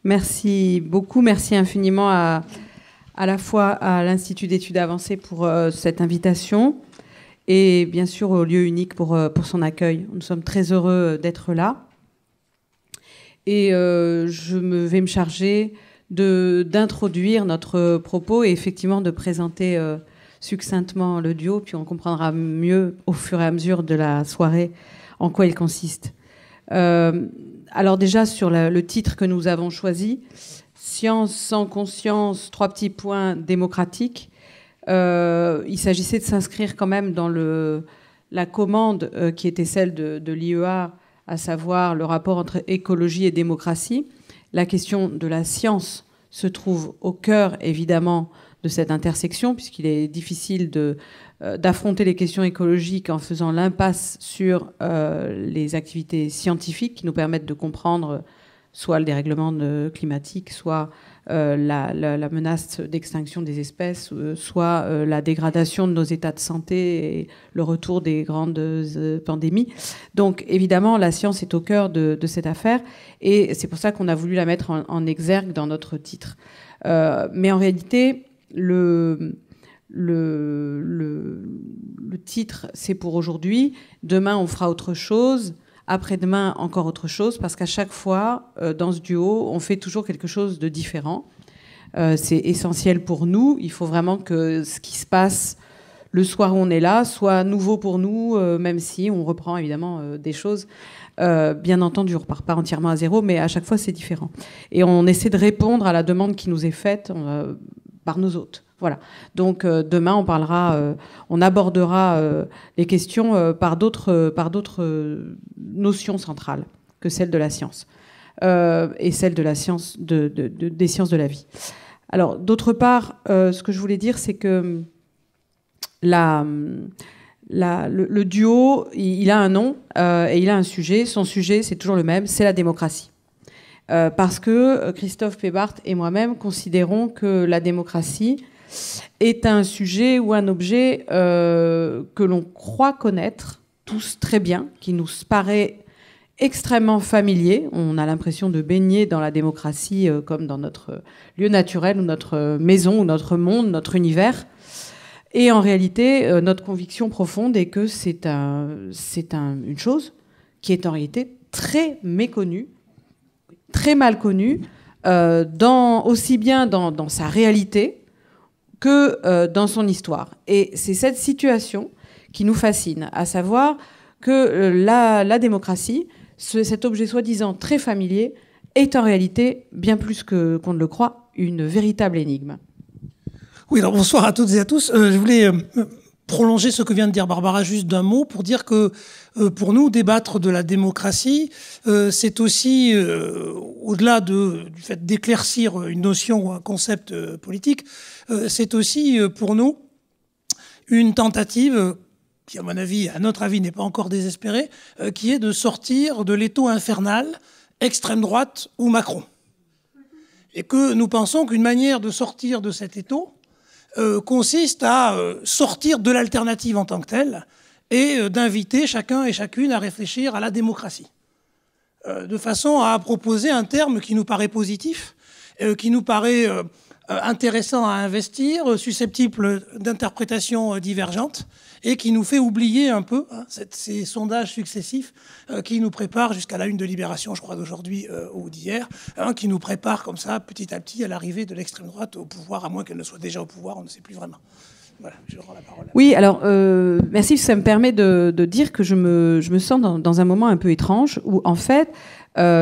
Merci beaucoup, merci infiniment à la fois à l'Institut d'études avancées pour cette invitation et bien sûr au lieu unique pour son accueil. Nous sommes très heureux d'être là. Et je vais me charger d'introduire notre propos et effectivement de présenter succinctement le duo, puis on comprendra mieux au fur et à mesure de la soirée en quoi il consiste. Alors déjà sur le titre que nous avons choisi, Science sans conscience, 3 petits points démocratiques. Il s'agissait de s'inscrire quand même dans la commande qui était celle de l'IEA, à savoir le rapport entre écologie et démocratie. La question de la science se trouve au cœur, évidemment, de cette intersection, puisqu'il est difficile d'affronter les questions écologiques en faisant l'impasse sur les activités scientifiques qui nous permettent de comprendre soit le dérèglement climatique, soit la menace d'extinction des espèces, soit la dégradation de nos états de santé et le retour des grandes pandémies. Donc évidemment, la science est au cœur de cette affaire et c'est pour ça qu'on a voulu la mettre en exergue dans notre titre. Mais en réalité, le titre, c'est pour aujourd'hui. Demain, on fera autre chose. Après-demain, encore autre chose, parce qu'à chaque fois, dans ce duo, on fait toujours quelque chose de différent. C'est essentiel pour nous. Il faut vraiment que ce qui se passe le soir où on est là soit nouveau pour nous, même si on reprend évidemment des choses. Bien entendu, on ne repart pas entièrement à zéro, mais à chaque fois, c'est différent. Et on essaie de répondre à la demande qui nous est faite par nos hôtes. Voilà. Donc demain, on abordera les questions par d'autres notions centrales que celles de la science et celles de la science des sciences de la vie. Alors d'autre part, ce que je voulais dire, c'est que le duo, il a un nom et il a un sujet. Son sujet, c'est toujours le même, c'est la démocratie. Parce que Christophe Pébart et moi-même considérons que la démocratie est un sujet ou un objet que l'on croit connaître tous très bien, qui nous paraît extrêmement familier. On a l'impression de baigner dans la démocratie comme dans notre lieu naturel ou notre maison ou notre monde, notre univers. Et en réalité, notre conviction profonde est que c'est une chose qui est en réalité très méconnue, très mal connue, aussi bien dans sa réalité que dans son histoire. Et c'est cette situation qui nous fascine, à savoir que la démocratie, cet objet soi-disant très familier, est en réalité, bien plus qu'on ne le croit, une véritable énigme. Oui, alors bonsoir à toutes et à tous. Je voulais prolonger ce que vient de dire Barbara juste d'un mot pour dire que pour nous, débattre de la démocratie, c'est aussi, au-delà du fait d'éclaircir une notion ou un concept politique, c'est aussi pour nous une tentative qui, à mon avis, à notre avis, n'est pas encore désespérée, qui est de sortir de l'étau infernal extrême droite ou Macron. Et que nous pensons qu'une manière de sortir de cet étau consiste à sortir de l'alternative en tant que telle et d'inviter chacun et chacune à réfléchir à la démocratie, de façon à proposer un terme qui nous paraît positif, qui nous paraît intéressant à investir, susceptible d'interprétations divergentes, et qui nous fait oublier un peu ces sondages successifs qui nous préparent jusqu'à la une de Libération, je crois, d'aujourd'hui ou d'hier, qui nous préparent comme ça, petit à petit, à l'arrivée de l'extrême droite au pouvoir, à moins qu'elle ne soit déjà au pouvoir, on ne sait plus vraiment. Voilà, je rends la parole. Oui, alors, merci, ça me permet de dire que je me sens dans un moment un peu étrange, où, en fait,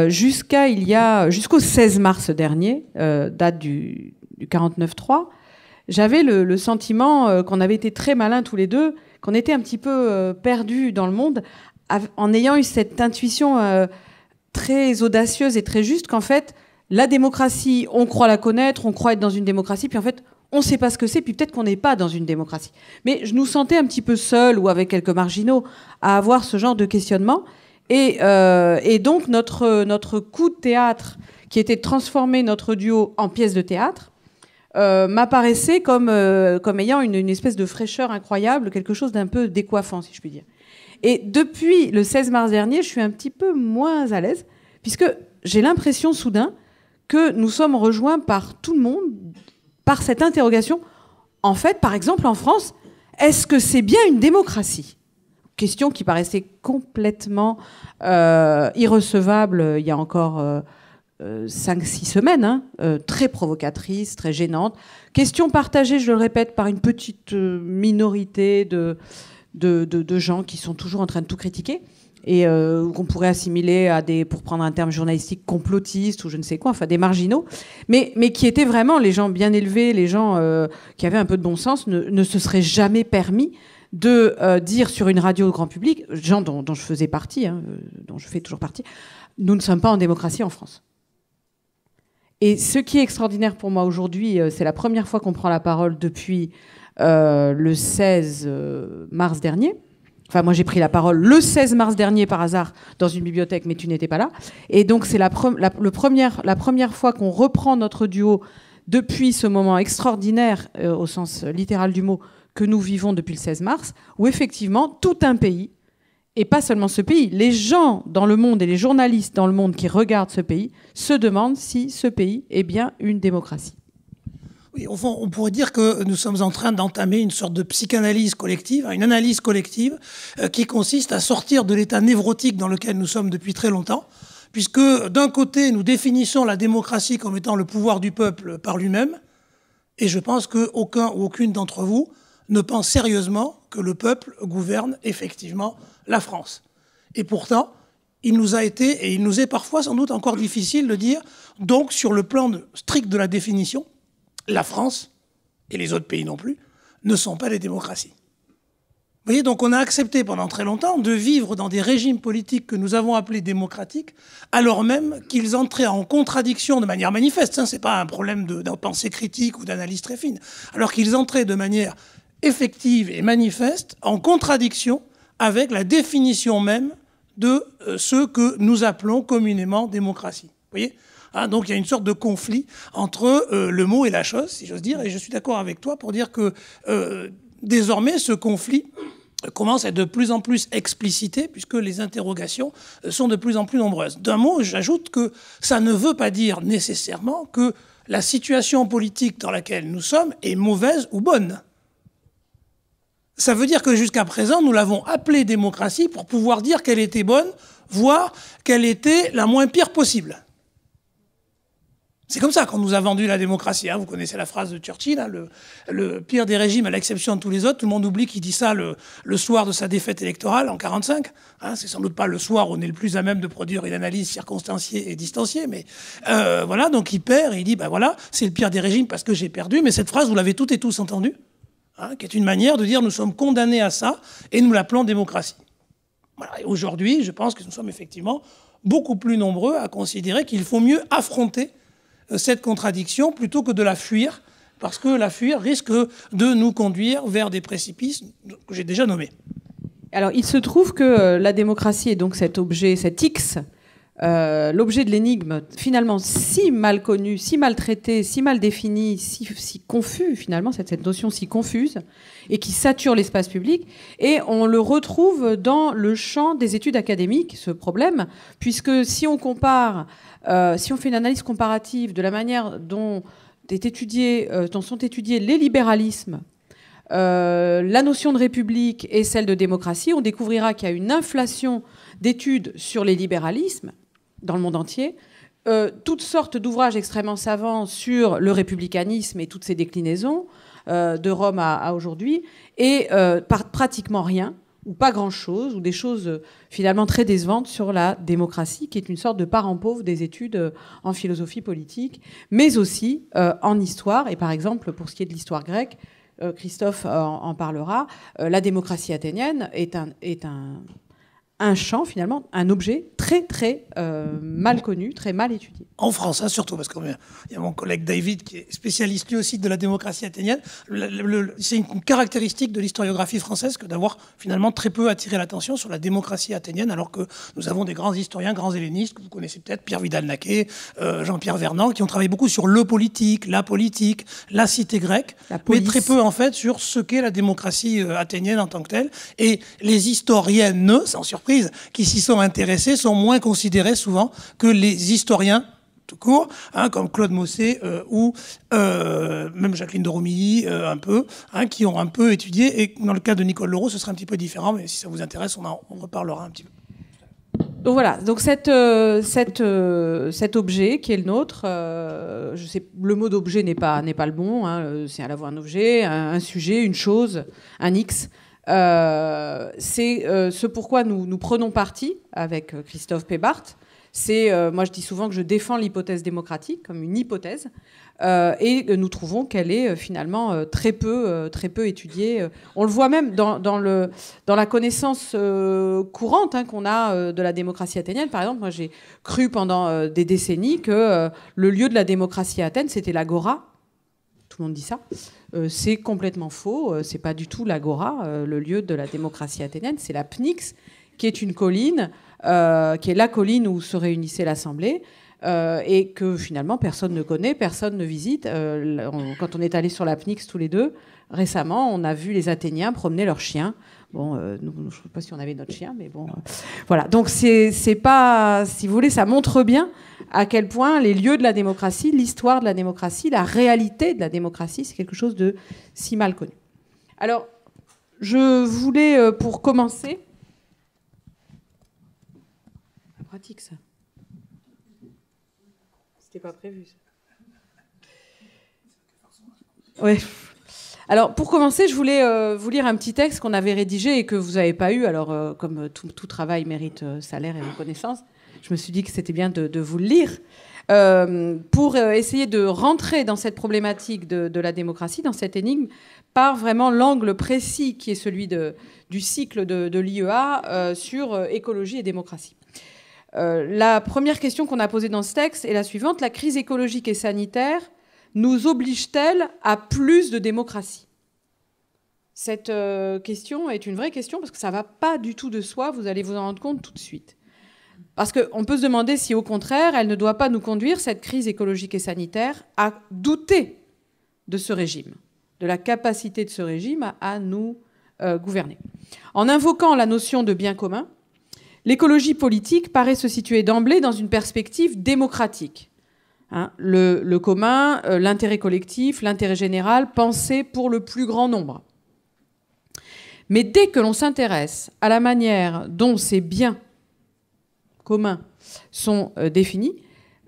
jusqu'au 16 mars dernier, date du 49-3, j'avais le sentiment qu'on avait été très malins tous les deux, qu'on était un petit peu perdus dans le monde, en ayant eu cette intuition très audacieuse et très juste qu'en fait, la démocratie, on croit la connaître, on croit être dans une démocratie, puis en fait, on ne sait pas ce que c'est, puis peut-être qu'on n'est pas dans une démocratie. Mais je nous sentais un petit peu seuls ou avec quelques marginaux à avoir ce genre de questionnement. Et donc, notre coup de théâtre, qui était de transformer notre duo en pièce de théâtre, m'apparaissait comme ayant une espèce de fraîcheur incroyable, quelque chose d'un peu décoiffant, si je puis dire. Et depuis le 16 mars dernier, je suis un petit peu moins à l'aise, puisque j'ai l'impression soudain que nous sommes rejoints par tout le monde, par cette interrogation. En fait, par exemple, en France, est-ce que c'est bien une démocratie ? Question qui paraissait complètement irrecevable il y a encore 5-6 semaines, très provocatrice, très gênante. Question partagée, je le répète, par une petite minorité de gens qui sont toujours en train de tout critiquer et qu'on pourrait assimiler à des, pour prendre un terme journalistique, complotistes ou je ne sais quoi, enfin des marginaux, mais qui étaient vraiment les gens bien élevés, les gens qui avaient un peu de bon sens, ne se seraient jamais permis de dire sur une radio au grand public, gens dont je faisais partie, dont je fais toujours partie, nous ne sommes pas en démocratie en France. Et ce qui est extraordinaire pour moi aujourd'hui, c'est la première fois qu'on prend la parole depuis le 16 mars dernier. Enfin, moi, j'ai pris la parole le 16 mars dernier par hasard dans une bibliothèque, mais tu n'étais pas là. Et donc, c'est la première fois qu'on reprend notre duo depuis ce moment extraordinaire, au sens littéral du mot, que nous vivons depuis le 16 mars, où effectivement, tout un pays, et pas seulement ce pays, les gens dans le monde et les journalistes dans le monde qui regardent ce pays se demandent si ce pays est bien une démocratie. Oui, au fond, on pourrait dire que nous sommes en train d'entamer une sorte de psychanalyse collective, une analyse collective qui consiste à sortir de l'état névrotique dans lequel nous sommes depuis très longtemps, puisque d'un côté, nous définissons la démocratie comme étant le pouvoir du peuple par lui-même, et je pense qu'aucun ou aucune d'entre vous ne pense sérieusement que le peuple gouverne effectivement la France. Et pourtant, il nous a été, et il nous est parfois sans doute encore difficile de dire, donc sur le plan strict de la définition, la France, et les autres pays non plus, ne sont pas des démocraties. Vous voyez, donc on a accepté pendant très longtemps de vivre dans des régimes politiques que nous avons appelés démocratiques, alors même qu'ils entraient en contradiction de manière manifeste. Ce n'est pas un problème de pensée critique ou d'analyse très fine. Alors qu'ils entraient de manière effective et manifeste en contradiction avec la définition même de ce que nous appelons communément démocratie. Vous voyez ? Donc il y a une sorte de conflit entre le mot et la chose, si j'ose dire, et je suis d'accord avec toi pour dire que désormais ce conflit commence à être de plus en plus explicité puisque les interrogations sont de plus en plus nombreuses. D'un mot, j'ajoute que ça ne veut pas dire nécessairement que la situation politique dans laquelle nous sommes est mauvaise ou bonne. Ça veut dire que jusqu'à présent, nous l'avons appelée démocratie pour pouvoir dire qu'elle était bonne, voire qu'elle était la moins pire possible. C'est comme ça qu'on nous a vendu la démocratie. Vous connaissez la phrase de Churchill, le pire des régimes à l'exception de tous les autres. Tout le monde oublie qu'il dit ça le soir de sa défaite électorale en 1945. C'est sans doute pas le soir où on est le plus à même de produire une analyse circonstanciée et distanciée. Mais voilà, donc il perd et il dit, voilà, c'est le pire des régimes parce que j'ai perdu. Mais cette phrase, vous l'avez toutes et tous entendue, qui est une manière de dire nous sommes condamnés à ça et nous l'appelons démocratie. Voilà. Et aujourd'hui, je pense que nous sommes effectivement beaucoup plus nombreux à considérer qu'il faut mieux affronter cette contradiction plutôt que de la fuir, parce que la fuir risque de nous conduire vers des précipices que j'ai déjà nommés. Alors, il se trouve que la démocratie est donc cet objet, cet X, l'objet de l'énigme, finalement si mal connu, si mal traité, si mal défini, si confus, finalement, cette notion si confuse, et qui sature l'espace public. Et on le retrouve dans le champ des études académiques, ce problème, puisque si on compare... si on fait une analyse comparative de la manière dont sont étudiés les libéralismes, la notion de république et celle de démocratie, on découvrira qu'il y a une inflation d'études sur les libéralismes dans le monde entier, toutes sortes d'ouvrages extrêmement savants sur le républicanisme et toutes ses déclinaisons, de Rome à aujourd'hui, et pratiquement rien, ou pas grand-chose, ou des choses finalement très décevantes sur la démocratie, qui est une sorte de parent pauvre des études en philosophie politique, mais aussi en histoire. Et par exemple, pour ce qui est de l'histoire grecque, Christophe en parlera, la démocratie athénienne est un champ, finalement, un objet très, très mal connu, très mal étudié. En France, surtout, parce qu'il y a mon collègue David qui est spécialiste lui aussi de la démocratie athénienne. C'est une caractéristique de l'historiographie française que d'avoir finalement très peu attiré l'attention sur la démocratie athénienne, alors que nous avons des grands historiens, grands hellénistes, que vous connaissez peut-être, Pierre Vidal-Naquet, Jean-Pierre Vernant, qui ont travaillé beaucoup sur le politique, la cité grecque, mais très peu en fait sur ce qu'est la démocratie athénienne en tant que telle. Et les historiennes, sans surprise, qui s'y sont intéressés, sont moins considérés souvent que les historiens tout court, hein, comme Claude Mossé ou même Jacqueline de Romilly, un peu, hein, qui ont un peu étudié. Et dans le cas de Nicole Leroux, ce serait un petit peu différent, mais si ça vous intéresse, on reparlera un petit peu. Donc voilà, donc cet objet qui est le nôtre, je sais, le mot d'objet n'est pas le bon, hein, c'est à la fois un objet, un sujet, une chose, un X. C'est ce pourquoi nous prenons parti avec Christophe Pébart. Moi je dis souvent que je défends l'hypothèse démocratique comme une hypothèse, et nous trouvons qu'elle est finalement très peu étudiée. On le voit même dans la connaissance courante, hein, qu'on a de la démocratie athénienne. Par exemple, moi j'ai cru pendant des décennies que le lieu de la démocratie à Athènes, c'était l'agora. Tout le monde dit ça. C'est complètement faux. C'est pas du tout l'agora. Le lieu de la démocratie athénienne, c'est la Pnyx, qui est une colline, qui est la colline où se réunissait l'Assemblée, et que finalement personne ne connaît, personne ne visite. Quand on est allé sur la Pnyx tous les deux, récemment, on a vu les Athéniens promener leurs chiens. Bon, nous, je ne sais pas si on avait notre chien, mais bon, voilà. Donc c'est pas, si vous voulez, ça montre bien à quel point les lieux de la démocratie, l'histoire de la démocratie, la réalité de la démocratie, c'est quelque chose de si mal connu. Alors, je voulais, pour commencer... Pratique, ça. C'était pas prévu, ça. Ouais. Alors, pour commencer, je voulais vous lire un petit texte qu'on avait rédigé et que vous n'avez pas eu. Alors, comme tout travail mérite salaire et reconnaissance, je me suis dit que c'était bien de vous le lire pour essayer de rentrer dans cette problématique de la démocratie, dans cette énigme, par vraiment l'angle précis qui est celui du cycle de l'IEA sur écologie et démocratie. La première question qu'on a posée dans ce texte est la suivante. La crise écologique et sanitaire nous oblige-t-elle à plus de démocratie ? Cette question est une vraie question parce que ça ne va pas du tout de soi, vous allez vous en rendre compte tout de suite. Parce qu'on peut se demander si, au contraire, elle ne doit pas nous conduire, cette crise écologique et sanitaire, à douter de ce régime, de la capacité de ce régime à nous gouverner. En invoquant la notion de bien commun, l'écologie politique paraît se situer d'emblée dans une perspective démocratique. Hein, le commun, l'intérêt collectif, l'intérêt général, pensé pour le plus grand nombre. Mais dès que l'on s'intéresse à la manière dont ces biens communs sont définis,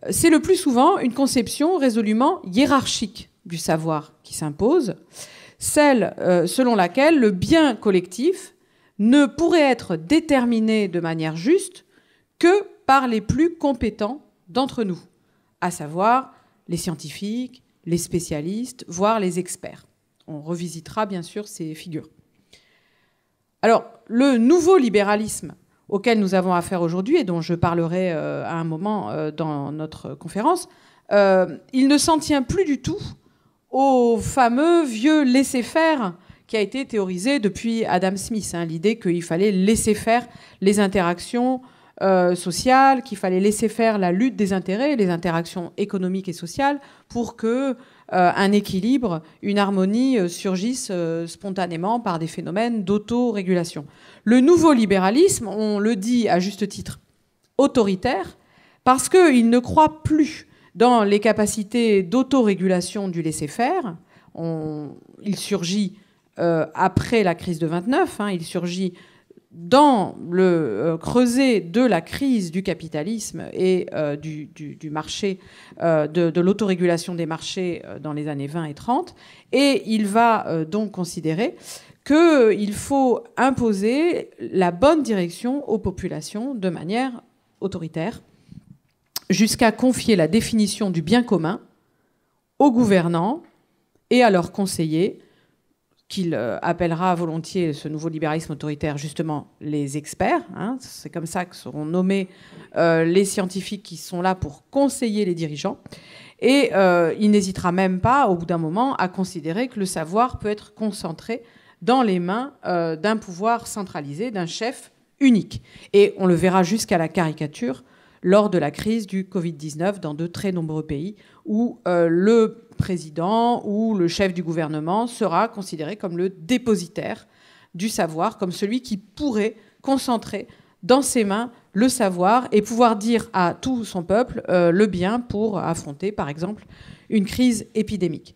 c'est le plus souvent une conception résolument hiérarchique du savoir qui s'impose, celle selon laquelle le bien collectif ne pourrait être déterminé de manière juste que par les plus compétents d'entre nous, à savoir les scientifiques, les spécialistes, voire les experts. On revisitera bien sûr ces figures. Alors, le nouveau libéralisme auquel nous avons affaire aujourd'hui, et dont je parlerai à un moment dans notre conférence, il ne s'en tient plus du tout au fameux vieux laisser-faire qui a été théorisé depuis Adam Smith, hein, l'idée qu'il fallait laisser faire les interactions sociales, qu'il fallait laisser faire la lutte des intérêts, les interactions économiques et sociales, pour que un équilibre, une harmonie surgissent spontanément par des phénomènes d'autorégulation. Le nouveau libéralisme, on le dit à juste titre, autoritaire, parce qu'il ne croit plus dans les capacités d'autorégulation du laisser-faire. Il surgit après la crise de 29, hein, il surgit dans le creuset de la crise du capitalisme et du marché, de l'autorégulation des marchés dans les années 20 et 30. Et il va donc considérer qu'il faut imposer la bonne direction aux populations de manière autoritaire, jusqu'à confier la définition du bien commun aux gouvernants et à leurs conseillers, qu'il appellera volontiers, ce nouveau libéralisme autoritaire, justement les experts. Hein, c'est comme ça que seront nommés les scientifiques qui sont là pour conseiller les dirigeants. Et il n'hésitera même pas, au bout d'un moment, à considérer que le savoir peut être concentré dans les mains d'un pouvoir centralisé, d'un chef unique. Et on le verra jusqu'à la caricature lors de la crise du Covid-19 dans de très nombreux pays où le président ou le chef du gouvernement sera considéré comme le dépositaire du savoir, comme celui qui pourrait concentrer dans ses mains le savoir et pouvoir dire à tout son peuple le bien pour affronter, par exemple, une crise épidémique.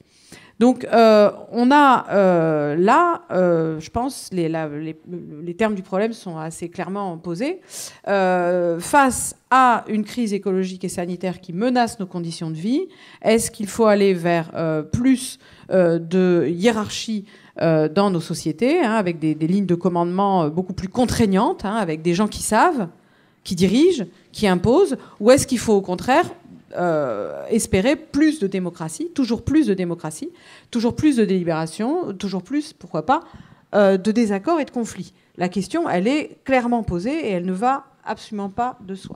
Donc, on a là, je pense, les termes du problème sont assez clairement posés. Face à une crise écologique et sanitaire qui menace nos conditions de vie, est-ce qu'il faut aller vers plus de hiérarchie dans nos sociétés, hein, avec des lignes de commandement beaucoup plus contraignantes, hein, avec des gens qui savent, qui dirigent, qui imposent, ou est-ce qu'il faut au contraire espérer plus de démocratie, toujours plus de démocratie, toujours plus de délibération, toujours plus, pourquoi pas, de désaccords et de conflits. La question, elle est clairement posée et elle ne va absolument pas de soi.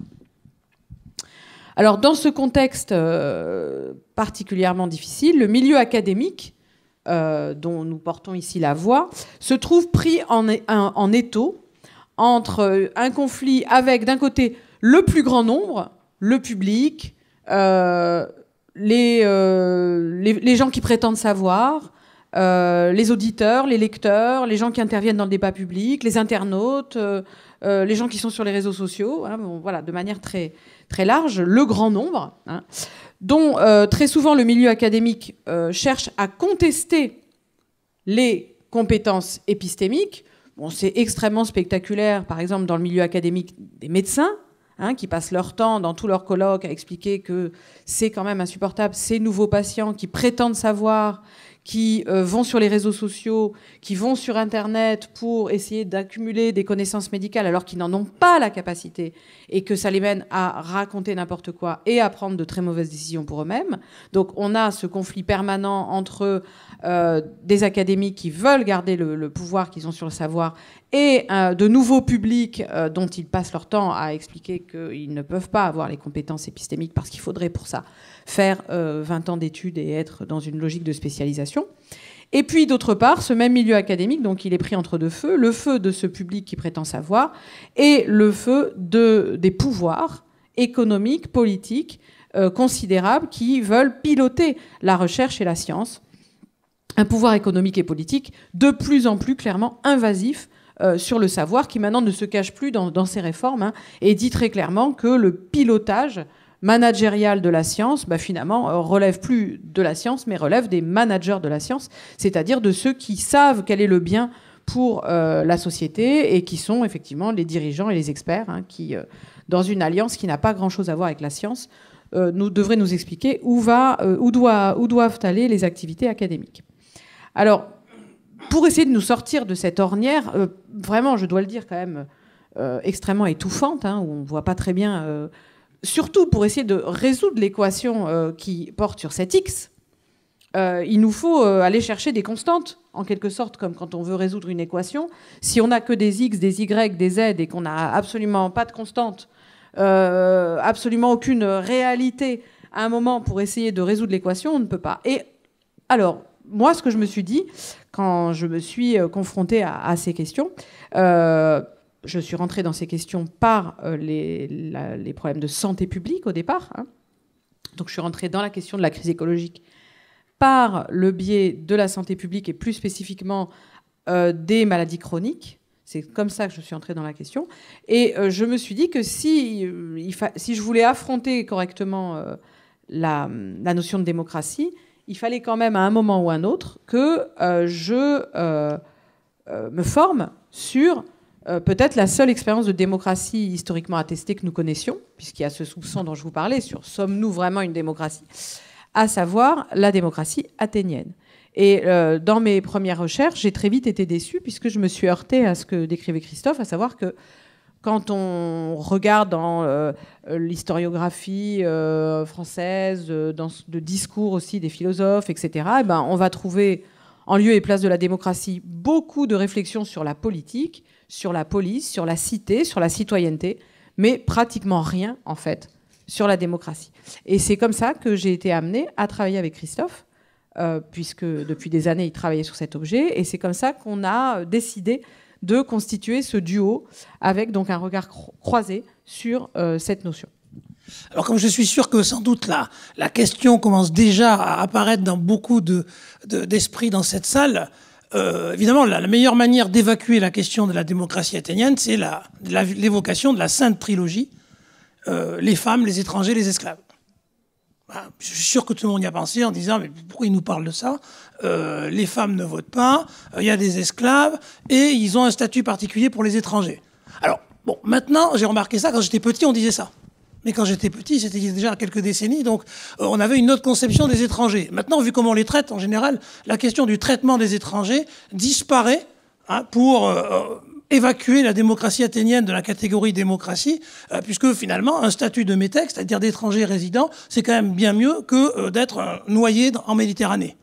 Alors, dans ce contexte particulièrement difficile, le milieu académique, dont nous portons ici la voix, se trouve pris en étau entre un conflit avec, d'un côté, le plus grand nombre, le public, les gens qui prétendent savoir, les auditeurs, les lecteurs, les gens qui interviennent dans le débat public, les internautes, les gens qui sont sur les réseaux sociaux, hein, bon, voilà, de manière très, très large, le grand nombre, hein, dont très souvent le milieu académique cherche à contester les compétences épistémiques. Bon, c'est extrêmement spectaculaire, par exemple, dans le milieu académique des médecins, hein, qui passent leur temps dans tous leurs colloques à expliquer que c'est quand même insupportable, ces nouveaux patients qui prétendent savoir, qui vont sur les réseaux sociaux, qui vont sur Internet pour essayer d'accumuler des connaissances médicales alors qu'ils n'en ont pas la capacité et que ça les mène à raconter n'importe quoi et à prendre de très mauvaises décisions pour eux-mêmes. Donc on a ce conflit permanent entre des académiques qui veulent garder le pouvoir qu'ils ont sur le savoir et de nouveaux publics dont ils passent leur temps à expliquer qu'ils ne peuvent pas avoir les compétences épistémiques parce qu'il faudrait pour ça faire 20 ans d'études et être dans une logique de spécialisation. Et puis, d'autre part, ce même milieu académique, donc il est pris entre deux feux, le feu de ce public qui prétend savoir et le feu des pouvoirs économiques, politiques, considérables qui veulent piloter la recherche et la science. Un pouvoir économique et politique de plus en plus clairement invasif sur le savoir, qui maintenant ne se cache plus dans ses réformes, hein, et dit très clairement que le pilotage managérial de la science, finalement, relève plus de la science, mais relève des managers de la science, c'est-à-dire de ceux qui savent quel est le bien pour la société et qui sont effectivement les dirigeants et les experts, hein, qui, dans une alliance qui n'a pas grand-chose à voir avec la science, devraient nous expliquer où doivent aller les activités académiques. Alors, pour essayer de nous sortir de cette ornière, vraiment, je dois le dire, quand même extrêmement étouffante, hein, où on ne voit pas très bien... surtout pour essayer de résoudre l'équation qui porte sur cet X, il nous faut aller chercher des constantes, en quelque sorte, comme quand on veut résoudre une équation. Si on n'a que des X, des Y, des Z, et qu'on n'a absolument pas de constante, absolument aucune réalité à un moment pour essayer de résoudre l'équation, on ne peut pas. Et alors, moi, ce que je me suis dit, quand je me suis confrontée à ces questions... je suis rentrée dans ces questions par les problèmes de santé publique au départ. Hein. Donc je suis rentrée dans la question de la crise écologique par le biais de la santé publique et plus spécifiquement des maladies chroniques. C'est comme ça que je suis entrée dans la question. Et je me suis dit que si je voulais affronter correctement la notion de démocratie, il fallait quand même à un moment ou à un autre que je me forme sur... peut-être la seule expérience de démocratie historiquement attestée que nous connaissions, puisqu'il y a ce soupçon dont je vous parlais sur sommes-nous vraiment une démocratie, à savoir la démocratie athénienne. Et dans mes premières recherches, j'ai très vite été déçue, puisque je me suis heurtée à ce que décrivait Christophe, à savoir que quand on regarde dans l'historiographie française, dans le discours aussi des philosophes, etc., on va trouver, en lieu et place de la démocratie, beaucoup de réflexions sur la politique, sur la police, sur la cité, sur la citoyenneté, mais pratiquement rien, en fait, sur la démocratie. Et c'est comme ça que j'ai été amenée à travailler avec Christophe, puisque depuis des années, il travaillait sur cet objet, et c'est comme ça qu'on a décidé de constituer ce duo avec donc un regard croisé sur cette notion. Alors comme je suis sûr que sans doute la question commence déjà à apparaître dans beaucoup d'esprits dans cette salle, évidemment, la meilleure manière d'évacuer la question de la démocratie athénienne, c'est l'évocation de la sainte trilogie, les femmes, les étrangers, les esclaves. Je suis sûr que tout le monde y a pensé en disant mais pourquoi ils nous parlent de ça, les femmes ne votent pas, il y a des esclaves et ils ont un statut particulier pour les étrangers. Alors, bon, maintenant, j'ai remarqué ça, quand j'étais petit, on disait ça. Mais quand j'étais petit, c'était déjà quelques décennies, donc on avait une autre conception des étrangers. Maintenant, vu comment on les traite, en général, la question du traitement des étrangers disparaît pour évacuer la démocratie athénienne de la catégorie démocratie, puisque finalement, un statut de métèque, c'est-à-dire d'étranger résident, c'est quand même bien mieux que d'être noyé en Méditerranée.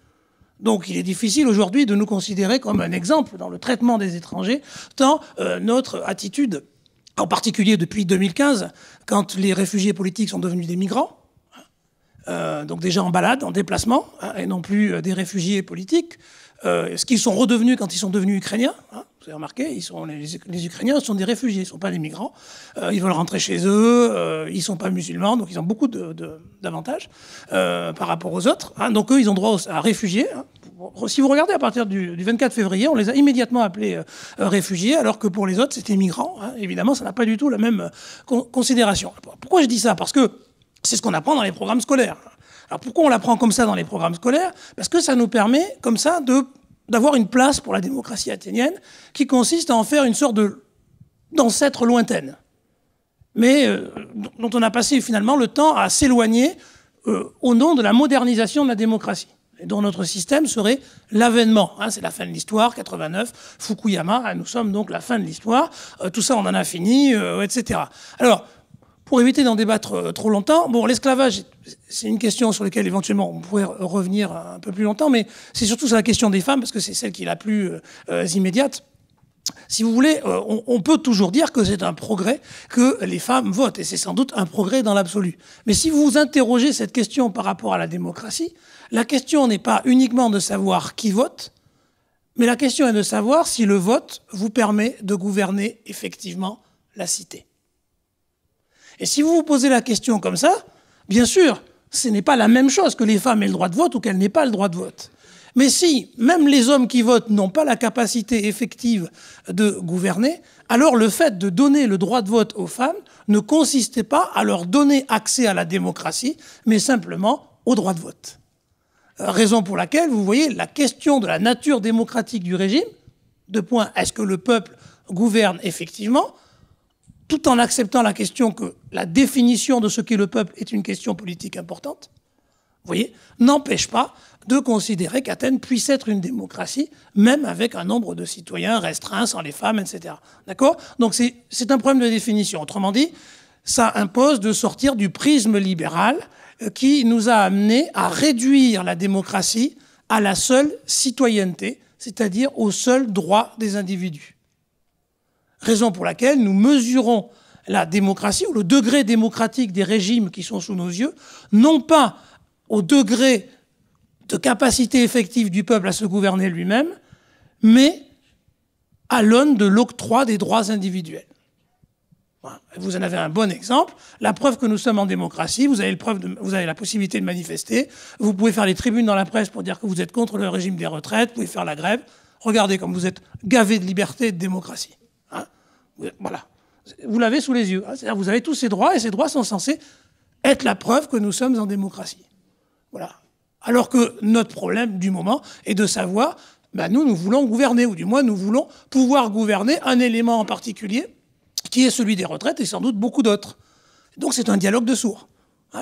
Donc il est difficile aujourd'hui de nous considérer comme un exemple dans le traitement des étrangers, tant notre attitude, en particulier depuis 2015, quand les réfugiés politiques sont devenus des migrants, donc des gens en balade, en déplacement, et non plus des réfugiés politiques, ce qu'ils sont redevenus quand ils sont devenus ukrainiens. Vous avez remarqué, les Ukrainiens sont des réfugiés, ils ne sont pas des migrants. Ils veulent rentrer chez eux, ils ne sont pas musulmans, donc ils ont beaucoup d'avantages par rapport aux autres. Donc eux, ils ont droit à réfugiés. Si vous regardez à partir du 24 février, on les a immédiatement appelés réfugiés, alors que pour les autres, c'était migrants. Évidemment, ça n'a pas du tout la même considération. Pourquoi je dis ça? Parce que c'est ce qu'on apprend dans les programmes scolaires. Alors pourquoi on l'apprend comme ça dans les programmes scolaires? Parce que ça nous permet, comme ça, d'avoir une place pour la démocratie athénienne qui consiste à en faire une sorte d'ancêtre lointaine, mais dont on a passé finalement le temps à s'éloigner au nom de la modernisation de la démocratie, et dont notre système serait l'avènement. C'est la fin de l'histoire, 89, Fukuyama, nous sommes donc la fin de l'histoire, tout ça on en a fini, etc. Alors, pour éviter d'en débattre trop longtemps, bon, l'esclavage, c'est une question sur laquelle éventuellement on pourrait revenir un peu plus longtemps, mais c'est surtout sur la question des femmes, parce que c'est celle qui est la plus immédiate. Si vous voulez, on peut toujours dire que c'est un progrès que les femmes votent, et c'est sans doute un progrès dans l'absolu. Mais si vous interrogez cette question par rapport à la démocratie, la question n'est pas uniquement de savoir qui vote, mais la question est de savoir si le vote vous permet de gouverner effectivement la cité. Et si vous vous posez la question comme ça, bien sûr, ce n'est pas la même chose que les femmes aient le droit de vote ou qu'elles n'aient pas le droit de vote. Mais si même les hommes qui votent n'ont pas la capacité effective de gouverner, alors le fait de donner le droit de vote aux femmes ne consistait pas à leur donner accès à la démocratie, mais simplement au droit de vote. Raison pour laquelle, vous voyez, la question de la nature démocratique du régime, est-ce que le peuple gouverne effectivement, tout en acceptant la question que la définition de ce qu'est le peuple est une question politique importante, vous voyez, n'empêche pas de considérer qu'Athènes puisse être une démocratie, même avec un nombre de citoyens restreint, sans les femmes, etc. D'accord? Donc c'est un problème de définition. Autrement dit, ça impose de sortir du prisme libéral qui nous a amenés à réduire la démocratie à la seule citoyenneté, c'est-à-dire au seul droit des individus. Raison pour laquelle nous mesurons la démocratie ou le degré démocratique des régimes qui sont sous nos yeux, non pas au degré de capacité effective du peuple à se gouverner lui-même, mais à l'aune de l'octroi des droits individuels. Voilà. Vous en avez un bon exemple. La preuve que nous sommes en démocratie, vous avez la possibilité de manifester, vous pouvez faire les tribunes dans la presse pour dire que vous êtes contre le régime des retraites, vous pouvez faire la grève. Regardez comme vous êtes gavé de liberté et de démocratie. Voilà. Vous l'avez sous les yeux. C'est-à-dire vous avez tous ces droits, et ces droits sont censés être la preuve que nous sommes en démocratie. Voilà. Alors que notre problème du moment est de savoir, nous voulons gouverner, ou du moins nous voulons pouvoir gouverner un élément en particulier, qui est celui des retraites, et sans doute beaucoup d'autres. Donc c'est un dialogue de sourds.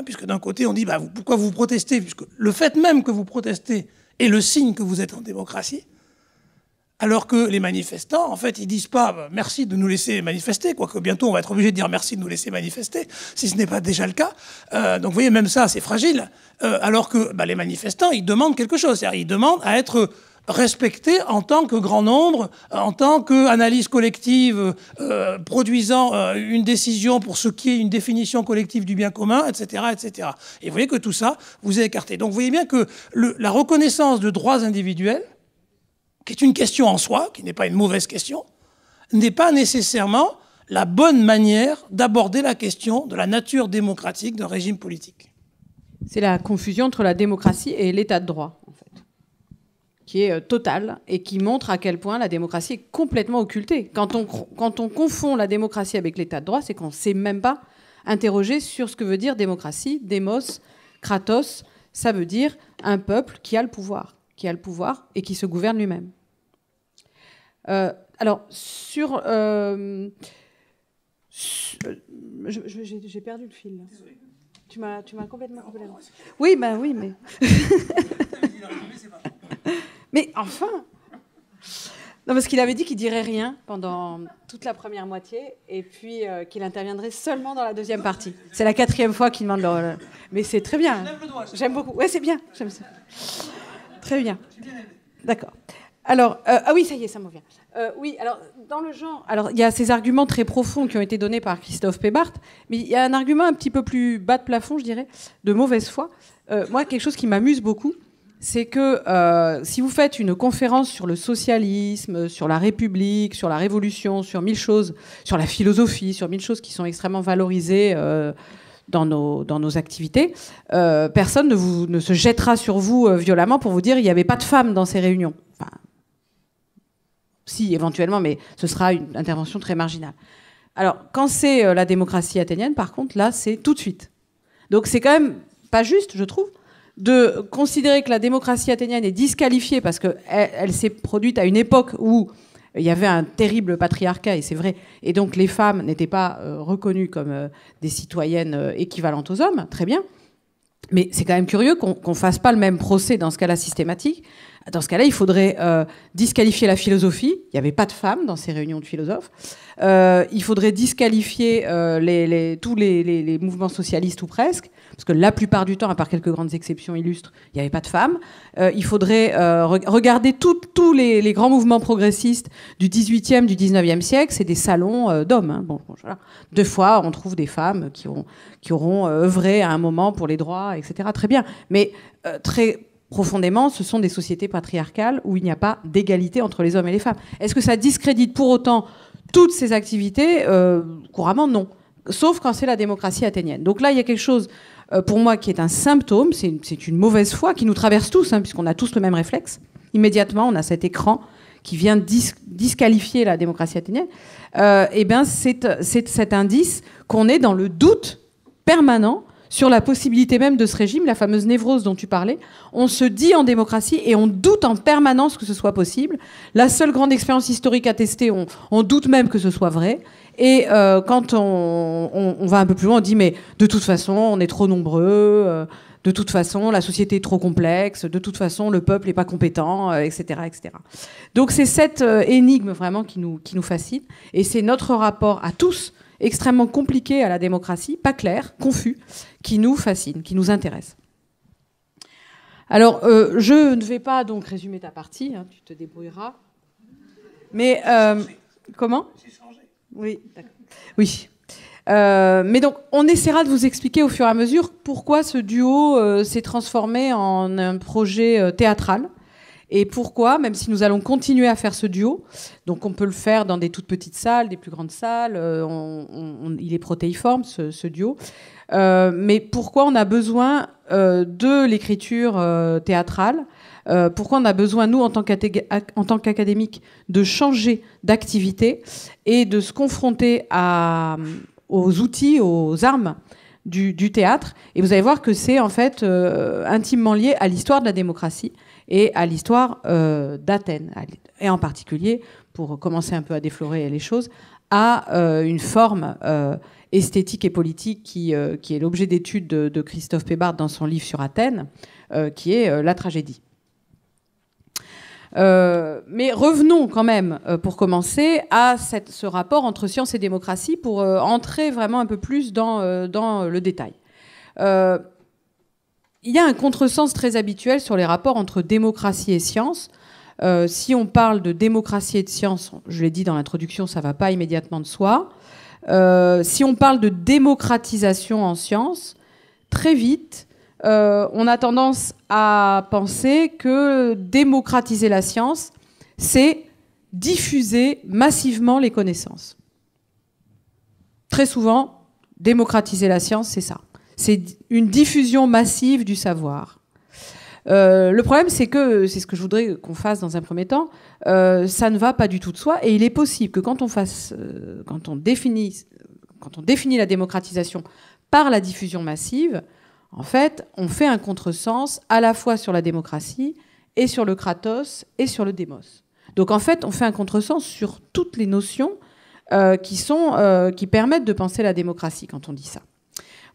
Puisque d'un côté on dit, pourquoi vous protestez? Puisque le fait même que vous protestez est le signe que vous êtes en démocratie. Alors que les manifestants, en fait, ils disent pas merci de nous laisser manifester, quoique bientôt on va être obligé de dire merci de nous laisser manifester, si ce n'est pas déjà le cas. Donc vous voyez, même ça, c'est fragile. Alors que les manifestants, ils demandent quelque chose. C'est-à-dire, ils demandent à être respectés en tant que grand nombre, en tant qu'analyse collective produisant une décision pour ce qui est une définition collective du bien commun, etc., etc. Et vous voyez que tout ça vous est écarté. Donc vous voyez bien que la reconnaissance de droits individuels, qui est une question en soi, qui n'est pas une mauvaise question, n'est pas nécessairement la bonne manière d'aborder la question de la nature démocratique d'un régime politique. C'est la confusion entre la démocratie et l'état de droit, en fait. qui est totale et qui montre à quel point la démocratie est complètement occultée. Quand on confond la démocratie avec l'état de droit, c'est qu'on ne sait même pas interroger sur ce que veut dire démocratie. Démos, kratos, ça veut dire un peuple qui a le pouvoir et qui se gouverne lui-même. Alors, j'ai perdu le fil, là. Tu m'as complètement coupé la langue. Oui, mais... Mais enfin... Non, parce qu'il avait dit qu'il dirait rien pendant toute la première moitié et puis qu'il interviendrait seulement dans la deuxième partie. C'est la 4e fois qu'il demande le... Mais c'est très bien. J'aime beaucoup. Ouais, c'est bien. J'aime ça. Très bien. D'accord. Alors, ah oui, ça y est, ça me revient. Oui, alors, dans le genre... Alors, il y a ces arguments très profonds qui ont été donnés par Christophe Pébart, mais il y a un argument un petit peu plus bas de plafond, je dirais, de mauvaise foi. Moi, quelque chose qui m'amuse beaucoup, c'est que si vous faites une conférence sur le socialisme, sur la République, sur la Révolution, sur 1000 choses, sur la philosophie, sur 1000 choses qui sont extrêmement valorisées dans nos activités, personne ne se jettera sur vous violemment pour vous dire qu'il n'y avait pas de femmes dans ces réunions. Enfin, si, éventuellement, mais ce sera une intervention très marginale. Alors, quand c'est la démocratie athénienne, par contre, là, c'est tout de suite. Donc, c'est quand même pas juste, je trouve, de considérer que la démocratie athénienne est disqualifiée parce qu'elle s'est produite à une époque où il y avait un terrible patriarcat, et c'est vrai, et donc les femmes n'étaient pas reconnues comme des citoyennes équivalentes aux hommes, très bien, mais c'est quand même curieux qu'on ne fasse pas le même procès dans ce cas-là systématique. Dans ce cas-là, il faudrait disqualifier la philosophie. Il n'y avait pas de femmes dans ces réunions de philosophes. Il faudrait disqualifier tous les mouvements socialistes ou presque, parce que la plupart du temps, à part quelques grandes exceptions illustres, il n'y avait pas de femmes. Il faudrait regarder tous les grands mouvements progressistes du 18e, du 19e siècle. C'est des salons d'hommes. Hein. Bon, voilà. 2 fois, on trouve des femmes qui auront œuvré à un moment pour les droits, etc. Très bien. Mais très profondément, ce sont des sociétés patriarcales où il n'y a pas d'égalité entre les hommes et les femmes. Est-ce que ça discrédite pour autant toutes ces activités ? Couramment, non. Sauf quand c'est la démocratie athénienne. Donc là, il y a quelque chose, pour moi, qui est un symptôme, c'est une mauvaise foi qui nous traverse tous, hein, puisqu'on a tous le même réflexe. Immédiatement, on a cet écran qui vient disqualifier la démocratie athénienne. Eh bien, c'est cet indice qu'on est dans le doute permanent sur la possibilité même de ce régime, la fameuse névrose dont tu parlais. On se dit en démocratie et on doute en permanence que ce soit possible. La seule grande expérience historique attestée, on doute même que ce soit vrai. Et quand on va un peu plus loin, on dit mais de toute façon, on est trop nombreux, de toute façon, la société est trop complexe, de toute façon, le peuple n'est pas compétent, etc., etc. Donc c'est cette énigme vraiment qui nous fascine. Et c'est notre rapport à tous, extrêmement compliqué à la démocratie, pas clair, confus, qui nous fascine, qui nous intéresse. Alors, je ne vais pas donc résumer ta partie, hein, tu te débrouilleras. Mais, comment ? J'ai changé. Oui, d'accord. Oui. Mais donc, on essaiera de vous expliquer au fur et à mesure pourquoi ce duo s'est transformé en un projet théâtral. Et pourquoi, même si nous allons continuer à faire ce duo, donc on peut le faire dans des toutes petites salles, des plus grandes salles, il est protéiforme ce duo, mais pourquoi on a besoin de l'écriture théâtrale, pourquoi on a besoin, nous, en tant qu'académiques, de changer d'activité et de se confronter aux outils, aux armes du théâtre. Et vous allez voir que c'est en fait intimement lié à l'histoire de la démocratie et à l'histoire d'Athènes, et en particulier, pour commencer un peu à déflorer les choses, à une forme esthétique et politique qui est l'objet d'études de Christophe Pébart dans son livre sur Athènes, qui est la tragédie. Mais revenons quand même, pour commencer, à ce rapport entre science et démocratie, pour entrer vraiment un peu plus dans le détail. Il y a un contresens très habituel sur les rapports entre démocratie et science. Si on parle de démocratie et de science, je l'ai dit dans l'introduction, ça ne va pas immédiatement de soi. Si on parle de démocratisation en science, très vite, on a tendance à penser que démocratiser la science, c'est diffuser massivement les connaissances. Très souvent, démocratiser la science, c'est ça. C'est une diffusion massive du savoir. Le problème, c'est que, c'est ce que je voudrais qu'on fasse dans un premier temps, ça ne va pas du tout de soi, et il est possible que quand on définit la démocratisation par la diffusion massive, en fait, on fait un contresens à la fois sur la démocratie et sur le kratos et sur le démos. Donc en fait, on fait un contresens sur toutes les notions qui permettent de penser la démocratie quand on dit ça.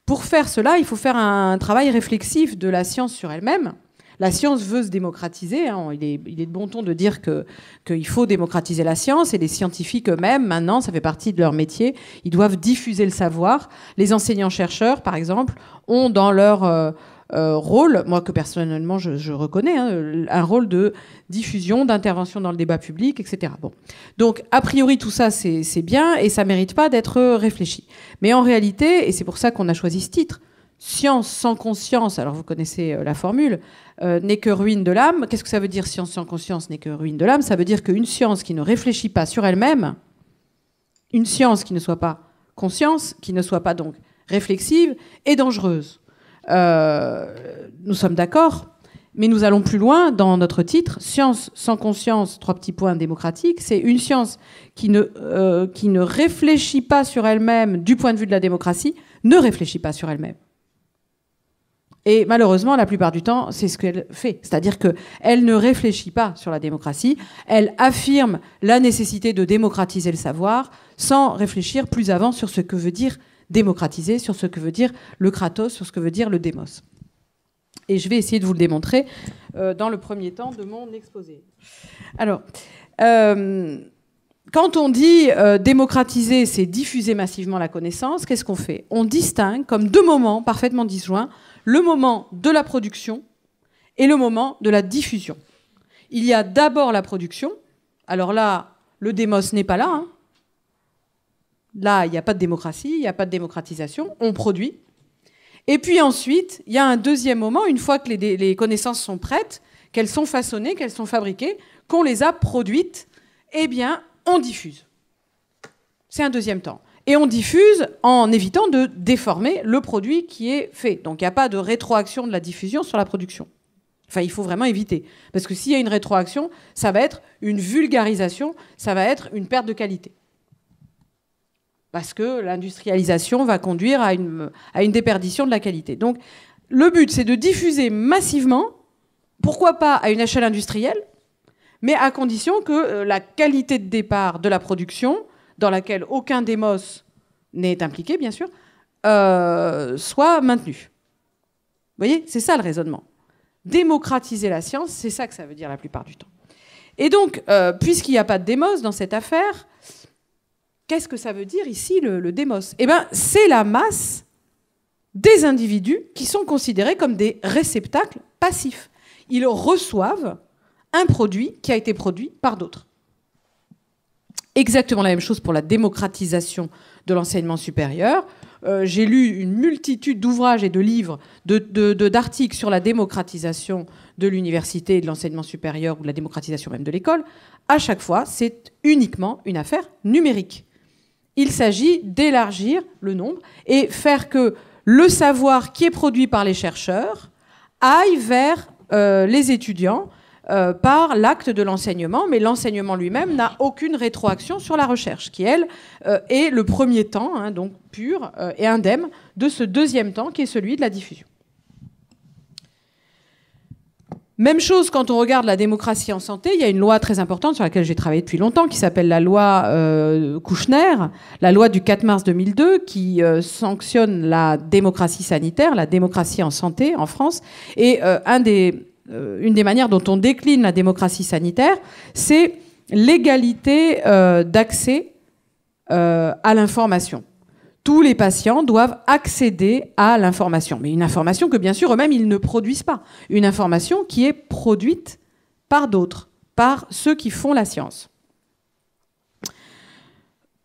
Pour faire cela, il faut faire un travail réflexif de la science sur elle-même. La science veut se démocratiser. Hein. Il est de bon ton de dire qu'il faut démocratiser la science. Et les scientifiques eux-mêmes, maintenant, ça fait partie de leur métier. Ils doivent diffuser le savoir. Les enseignants-chercheurs, par exemple, ont dans leur rôle, moi que personnellement je reconnais, hein, un rôle de diffusion, d'intervention dans le débat public, etc. Bon. Donc, a priori, tout ça, c'est bien et ça mérite pas d'être réfléchi. Mais en réalité, et c'est pour ça qu'on a choisi ce titre, science sans conscience, alors vous connaissez la formule, n'est que ruine de l'âme. Qu'est-ce que ça veut dire science sans conscience n'est que ruine de l'âme? Ça veut dire qu'une science qui ne réfléchit pas sur elle-même, une science qui ne soit pas conscience, qui ne soit pas donc réflexive, est dangereuse. Nous sommes d'accord, mais nous allons plus loin dans notre titre. Science sans conscience, 3 petits points démocratique, c'est une science qui ne réfléchit pas sur elle-même du point de vue de la démocratie, ne réfléchit pas sur elle-même. Et malheureusement, la plupart du temps, c'est ce qu'elle fait. C'est-à-dire qu'elle ne réfléchit pas sur la démocratie, elle affirme la nécessité de démocratiser le savoir sans réfléchir plus avant sur ce que veut dire démocratiser, sur ce que veut dire le kratos, sur ce que veut dire le démos. Et je vais essayer de vous le démontrer dans le premier temps de mon exposé. Alors, quand on dit démocratiser, c'est diffuser massivement la connaissance, qu'est-ce qu'on fait? On distingue comme 2 moments parfaitement disjoints le moment de la production et le moment de la diffusion. Il y a d'abord la production. Alors là, le démos n'est pas là, hein. Là, il n'y a pas de démocratie, il n'y a pas de démocratisation, on produit. Et puis ensuite, il y a un deuxième moment, une fois que les connaissances sont prêtes, qu'elles sont façonnées, qu'elles sont fabriquées, qu'on les a produites, eh bien, on diffuse. C'est un deuxième temps. Et on diffuse en évitant de déformer le produit qui est fait. Donc il n'y a pas de rétroaction de la diffusion sur la production. Enfin, il faut vraiment éviter. Parce que s'il y a une rétroaction, ça va être une vulgarisation, ça va être une perte de qualité. Parce que l'industrialisation va conduire à une déperdition de la qualité. Donc, le but, c'est de diffuser massivement, pourquoi pas à une échelle industrielle, mais à condition que la qualité de départ de la production, dans laquelle aucun démos n'est impliqué, bien sûr, soit maintenue. Vous voyez, c'est ça le raisonnement. Démocratiser la science, c'est ça que ça veut dire la plupart du temps. Et donc, puisqu'il n'y a pas de démos dans cette affaire, qu'est-ce que ça veut dire ici, le démos? Eh bien, c'est la masse des individus qui sont considérés comme des réceptacles passifs. Ils reçoivent un produit qui a été produit par d'autres. Exactement la même chose pour la démocratisation de l'enseignement supérieur. J'ai lu une multitude d'ouvrages et de livres, d'articles sur la démocratisation de l'université et de l'enseignement supérieur ou de la démocratisation même de l'école. À chaque fois, c'est uniquement une affaire numérique. Il s'agit d'élargir le nombre et faire que le savoir qui est produit par les chercheurs aille vers les étudiants par l'acte de l'enseignement, mais l'enseignement lui-même n'a aucune rétroaction sur la recherche, qui, elle, est le premier temps, hein, donc pur et indemne, de ce deuxième temps, qui est celui de la diffusion. Même chose quand on regarde la démocratie en santé. Il y a une loi très importante sur laquelle j'ai travaillé depuis longtemps, qui s'appelle la loi Kouchner, la loi du 4 mars 2002, qui sanctionne la démocratie sanitaire, la démocratie en santé en France. Et une des manières dont on décline la démocratie sanitaire, c'est l'égalité d'accès à l'information. Tous les patients doivent accéder à l'information. Mais une information que, bien sûr, eux-mêmes, ils ne produisent pas. Une information qui est produite par d'autres, par ceux qui font la science.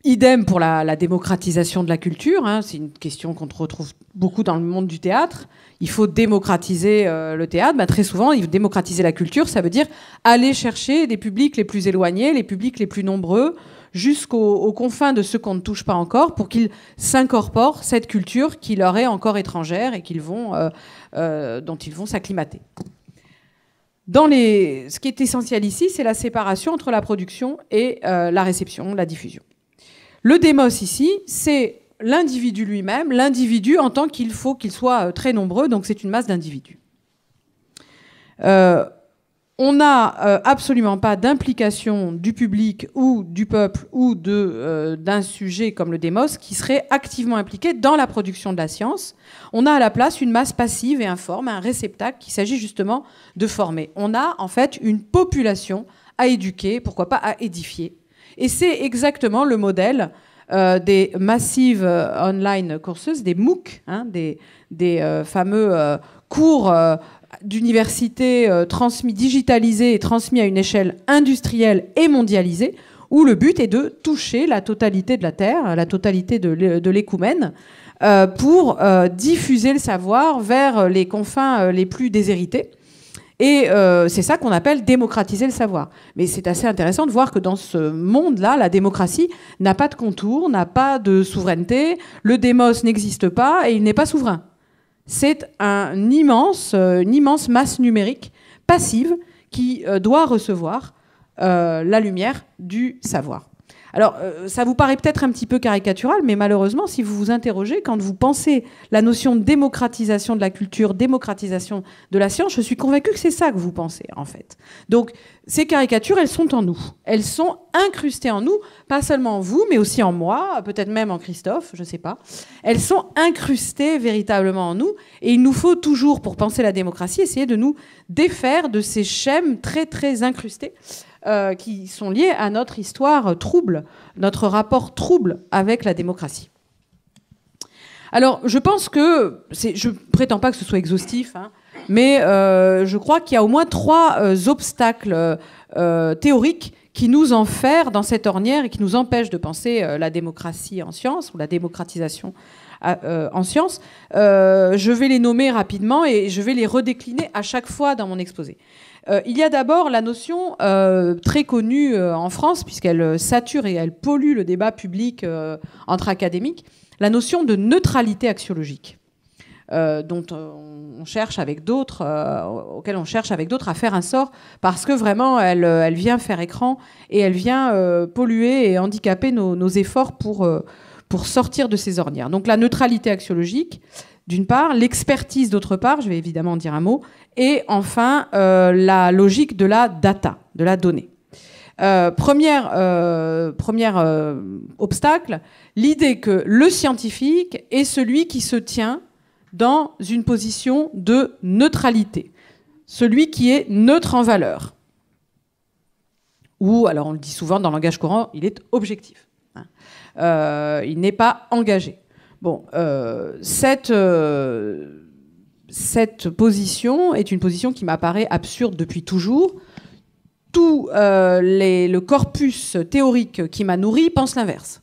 Idem pour la démocratisation de la culture. Hein, c'est une question qu'on retrouve beaucoup dans le monde du théâtre. Il faut démocratiser le théâtre. Ben, très souvent, démocratiser la culture, ça veut dire aller chercher les publics les plus éloignés, les publics les plus nombreux, jusqu'aux confins de ceux qu'on ne touche pas encore, pour qu'ils s'incorporent cette culture qui leur est encore étrangère et dont ils vont s'acclimater. Ce qui est essentiel ici, c'est la séparation entre la production et la réception, la diffusion. Le démos ici, c'est l'individu lui-même, l'individu en tant qu'il faut qu'il soit très nombreux, donc c'est une masse d'individus. On n'a absolument pas d'implication du public ou du peuple ou d'un sujet comme le démos qui serait activement impliqué dans la production de la science. On a à la place une masse passive et informe, un réceptacle qu'il s'agit justement de former. On a en fait une population à éduquer, pourquoi pas à édifier. Et c'est exactement le modèle des Massive Online Courses, des MOOC, hein, des fameux cours d'université digitalisés et transmis à une échelle industrielle et mondialisée, où le but est de toucher la totalité de la Terre, la totalité de l'écoumène, pour diffuser le savoir vers les confins les plus déshérités. Et c'est ça qu'on appelle démocratiser le savoir. Mais c'est assez intéressant de voir que dans ce monde-là, la démocratie n'a pas de contour, n'a pas de souveraineté, le démos n'existe pas et il n'est pas souverain. C'est une immense masse numérique passive qui doit recevoir la lumière du savoir. Alors, ça vous paraît peut-être un petit peu caricatural, mais malheureusement, si vous vous interrogez, quand vous pensez la notion de démocratisation de la culture, démocratisation de la science, je suis convaincue que c'est ça que vous pensez, en fait. Donc, ces caricatures, elles sont en nous. Elles sont incrustées en nous, pas seulement en vous, mais aussi en moi, peut-être même en Christophe, je ne sais pas. Elles sont incrustées véritablement en nous, et il nous faut toujours, pour penser la démocratie, essayer de nous défaire de ces schèmes très, très incrustés, qui sont liés à notre histoire trouble, notre rapport trouble avec la démocratie. Alors, je pense que, je ne prétends pas que ce soit exhaustif, hein, mais je crois qu'il y a au moins 3 obstacles théoriques qui nous enferment dans cette ornière et qui nous empêchent de penser la démocratie en sciences ou la démocratisation en sciences. Je vais les nommer rapidement et je vais les redécliner à chaque fois dans mon exposé. Il y a d'abord la notion très connue en France, puisqu'elle sature et elle pollue le débat public entre académiques, la notion de neutralité axiologique, dont on cherche avec d'autres, auquel on cherche avec d'autres à faire un sort, parce que vraiment elle vient faire écran et elle vient polluer et handicaper nos efforts pour sortir de ces ornières. Donc la neutralité axiologique, d'une part, l'expertise d'autre part, je vais évidemment en dire un mot, et enfin la logique de la data, de la donnée. Premier obstacle, l'idée que le scientifique est celui qui se tient dans une position de neutralité, celui qui est neutre en valeur. Ou, alors on le dit souvent dans le langage courant, il est objectif. Il n'est pas engagé. Bon, cette position est une position qui m'apparaît absurde depuis toujours. Tout le corpus théorique qui m'a nourri pense l'inverse.